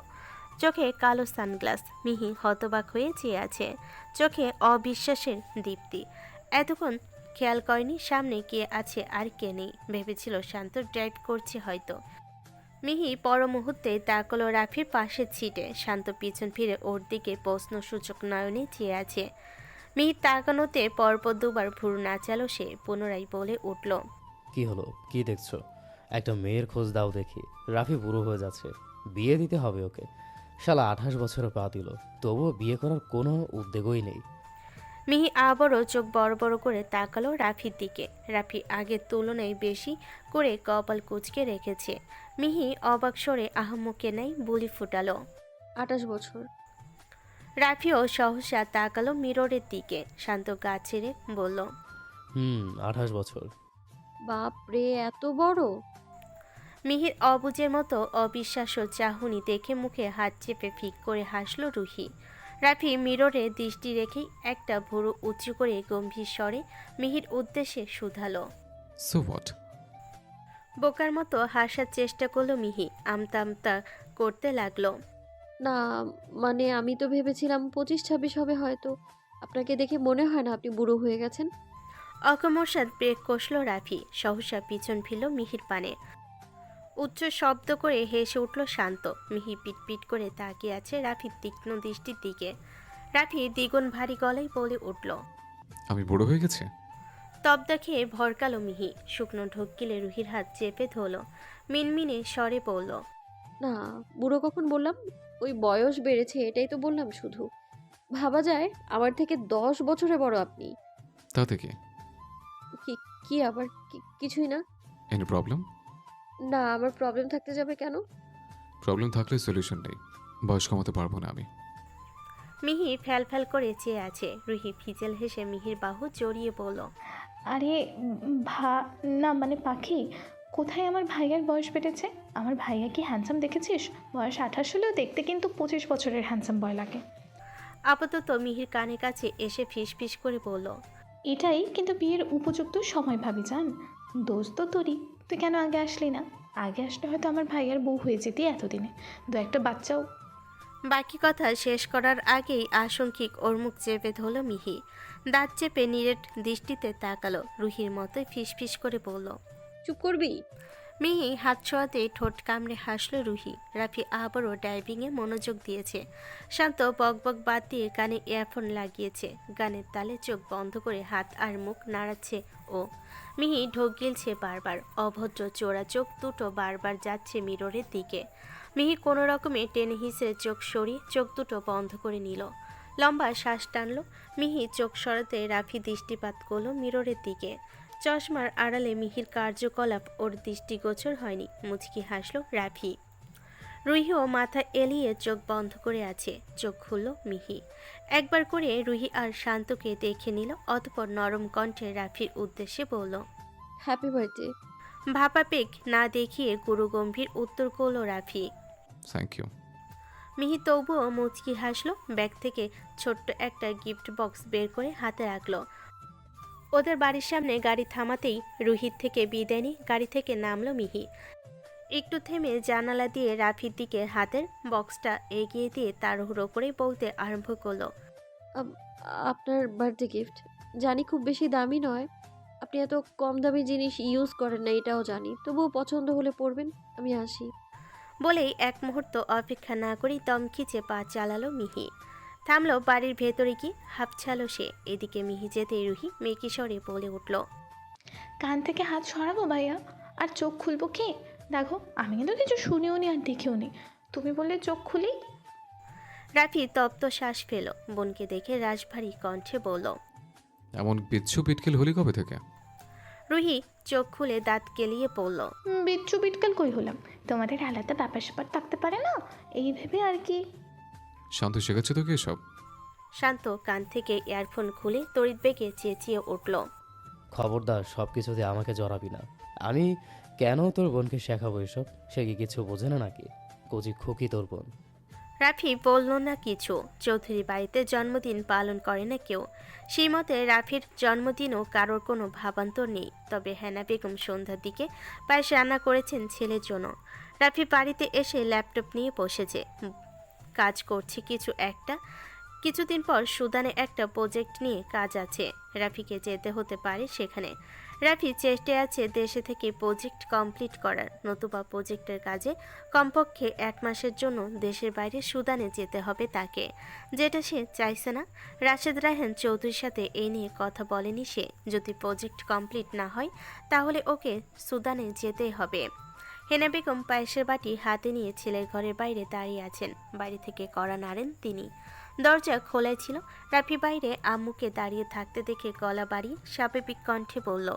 চোখে কালো সানগ্লাস। মিহি হতবাক হয়ে চেয়ে আছে, চোখে অবিশ্বাসের দীপ্তি। এতক্ষণ খেয়াল করেনি সামনে কে আছে আর কে নেই। ভেবেছিল শান্ত ড্রাইভ করছে হয়তো। মিহি পর মুহূর্তে তাকালো রাফির পাশের সিটে। শান্ত পিছন ফিরে ওর দিকে প্রশ্নসূচক নয়নে চেয়ে আছে। মিহি তাকানোতে পরপর দুবার ভুরু নাচালো সে। পুনরায় বলে উঠল, কি হলো, কি দেখছো? একটা মেয়ের খোঁজ দাও দেখি। রাফি বুড়ো হয়ে যাচ্ছে, বিয়ে দিতে হবে ওকে। শালা 28 বছরে পা দিল, তবুও বিয়ে করার কোনো উদ্যোগই নেই। মিহি আবারও চোখ বড় বড় করে তাকালো রাফির দিকে। রাফি আগের তুলনায় বেশি করে কপাল কুঁচকে রেখেছে। মিহি অবাক স্বরে আহম্মকে নেয় বুলি ফুটালো। 28 বছর। রাফিও সহসা তাকালো মিররের দিকে। শান্ত গা ছেড়ে বলল, 28 বছর। বাপ রে, এত বড়! মিহির অবুজের মতো অবিশ্বাস্য চাহনি দেখে মুখে হাত চেপে ফিক করে হাসল রুহি। রাফি মিররে দৃষ্টি রেখেই একটা ভুরু উঁচু করে গম্ভীর স্বরে মিহির উদ্দেশ্যে শুধালো। So what? বোকার মতো হাসার চেষ্টা করলো মিহি। আমতা আমতা করতে লাগলো। না, মানে আমি তো ভেবেছিলাম 25-26 হবে হয়তো। আপনাকে দেখে মনে হয় না আপনি বুড়ো হয়ে গেছেন। অকমর্ষাৎ ব্রেক কষল রাফি। সহসা পিছন ফিরল মিহির পানে। উচ্চ শব্দ করে হেসে উঠল শান্ত। মিহি পিটপিট করে তাকিয়ে আছে রাফির তীক্ষ্ণ দৃষ্টির দিকে। রাফি দ্বিগুণ ভারী গলায় বলে উঠল, আমি বড় হয়ে গেছে? তবদা খেয়ে ভরকালো মিহি। শুকনো ঢোক গিলে রুহির হাত চেপে ধরল। মিনমিনে স্বরে বলল, না, বুড়ো কখন বললাম? ওই বয়স বেড়েছে এটাই তো বললাম শুধু। ভাবা যায় আমার থেকে 10 বছরে বড় আপনি। তাতে কি? কি কি আবার কিছুই না। Any problem? না, আমার প্রবলেম থাকতে যাবে কেন? প্রবলেম থাকলে সলিউশন নেই। বয়স কমাতে পারবো না আমি। মিহি ফ্যাল ফ্যাল করে চেয়ে আছে। রুহি ফিচেল হেসে মিহির বাহু জড়িয়ে বলল, আরে না মানে পাখি, কোথায় আমার ভাইয়ার বয়স বেড়েছে? আমার ভাইয়া কি হ্যান্ডসাম দেখেছিস? বয়স 28 হলেও দেখতে কিন্তু 25 বছরের হ্যান্ডসাম বয় লাগে। আপাতত মিহির কানের কাছে এসে ফিস ফিস করে বলল, এটাই কিন্তু বিয়ের উপযুক্ত সময় ভাবি জান। দোষ তো তোরই, তুই কেন আগে আসলি না? আগে আসলে হয়তো আমার ভাইয়ার বউ হয়ে যেতি এতদিনে, দু একটা বাচ্চাও। বাকি কথা শেষ করার আগেই আশঙ্কিক ওর মুখ চেপে ধরল মিহি। দাঁত চেপে নিরেট দৃষ্টিতে তাকালো। রুহির মতোই ফিস ফিস করে বলল, চুপ করবি? মিহি হাত ছোঁয়াতে ঠোঁট কামড়ে হাসল রুহি। রাফি আবারও ড্রাইভিংয়ে মনোযোগ দিয়েছে। শান্ত বকবক বাদ দিয়ে কানে ইয়ারফোন লাগিয়েছে। গানের তালে চোখ বন্ধ করে হাত আর মুখ নাড়াচ্ছে ও। মিহি ঢোক গিলছে বারবার। অভদ্র চোরা চোখ দুটো বারবার যাচ্ছে মিররের দিকে। মিহি কোনো রকমে টেনে হিসেবে চোখ সরিয়ে চোখ দুটো বন্ধ করে নিল। লম্বা শ্বাস টানলো। মিহি চোখ সরাতে রাফি দৃষ্টিপাত করলো মিররের দিকে। চশমার আড়ালে মিহির কার্যকলাপ ওর দৃষ্টিগোচর হয়নি। মুচকি হাসলো রাফি। রুহিও মাথা এলিয়ে চোখ বন্ধ করে আছে। চোখ খুলল মিহি। একবার করে রুহি আর শান্তকে দেখে নিল। অতঃপর নরম কণ্ঠে রাফির উদ্দেশ্যে বলল, হ্যাপি বার্থডে। ভাপাপেক না দেখিয়ে গুরুগম্ভীর উত্তর করল রাফি। Thank you. মিহি তবুও মুচকি হাসলো। ব্যাগ থেকে ছোট্ট একটা গিফট বক্স বের করে হাতে রাখলো। ওদের বাড়ির সামনে গাড়ি থামাতেই রুহির থেকে বিদায় নিয়ে গাড়ি থেকে নামলো মিহি। একটু থেমে জানালা দিয়ে রাফির দিকে হাতের বক্সটা এগিয়ে দিয়ে তাড়াহুড়ো করে বলতে আরম্ভ করলো, আপনার বার্থডে গিফট। জানি খুব বেশি দামি নয়, আপনি এত কম দামি জিনিস ইউজ করেন না এটাও জানি, তবুও পছন্দ হলে পরবেন। আমি আসি। বলেই এক মুহূর্ত অপেক্ষা না করেই দম খিচে পা চালালো মিহি। থামলো বাড়ির ভেতরে কি হাঁপছালো সে। এদিকে মিহি যেতেই রুহি মেকি স্বরে বলে উঠল, কান থেকে হাত সরাবো ভাইয়া, আর চোখ খুলবো কি? দেখো আমি কিন্তু কিছু শুনেও নি আর দেখেও নি, তুমি বললে চোখ খুলি। রাফি তপ্ত শ্বাস ফেল। বোনকে দেখে রাশভারী কণ্ঠে বলল। এমন বিচ্ছু পিটকেল হলি কবে থেকে? রুহি চোখ খুলে দাঁত কেলিয়ে পড়ল। বিচ্ছু বিটকাল কই হলাম, তোমাদের আলাদা ব্যাপার স্যাপার থাকতে পারে না, এই ভেবে আর কি। শান্ত শেখাচ্ছে তোকে এসব? শান্ত কান থেকে ইয়ারফোন খুলে তড়িৎ বেগে চেঁচিয়ে উঠল। খবরদার, সব কিছুতে আমাকে জড়াবি না। আমি কেন তোর বোনকে শেখাবো এসব? সে কি কিছু বোঝে না নাকি? কচি খুকি তোর বোন। রাফি বলল না কিছু। চৌধুরী বাড়িতে জন্মদিন পালন করে না কেউ। সেই মতে রাফির জন্মদিনও কারোর কোনো ভাবান্তর নেই। তবে হেনা বেগম সন্ধ্যার দিকে পায়েস রান্না করেছেন ছেলের জন্য। রাফি বাড়িতে এসে ল্যাপটপ নিয়ে বসেছে, কাজ করছে কিছু একটা। কিছুদিন পর সুদানে একটা প্রজেক্ট নিয়ে কাজ আছে, রাফিকে যেতে হতে পারে সেখানে। রাফি চেষ্টায় আছে দেশে থেকে প্রজেক্ট কমপ্লিট করার, নতুবা প্রজেক্টের কাজে কমপক্ষে 1 মাসের জন্য দেশের বাইরে সুদানে যেতে হবে তাকে, যেটা সে চাইছে না। রাশেদ রায়হান চৌধুরীর সাথে এই নিয়ে কথা বলেনি সে। যদি প্রজেক্ট কমপ্লিট না হয় তাহলে ওকে সুদানে যেতেই হবে। হেনা বেগম পায়েসের বাটি হাতে নিয়ে ছেলের ঘরের বাইরে দাঁড়িয়ে আছেন। বাইরে থেকে কড়া নাড়েন তিনি। দরজা খোলাই ছিল। রাফি বাইরে আম্মুকে দাঁড়িয়ে থাকতে দেখে গলা বাড়িয়ে স্বাভাবিক কণ্ঠে বলল,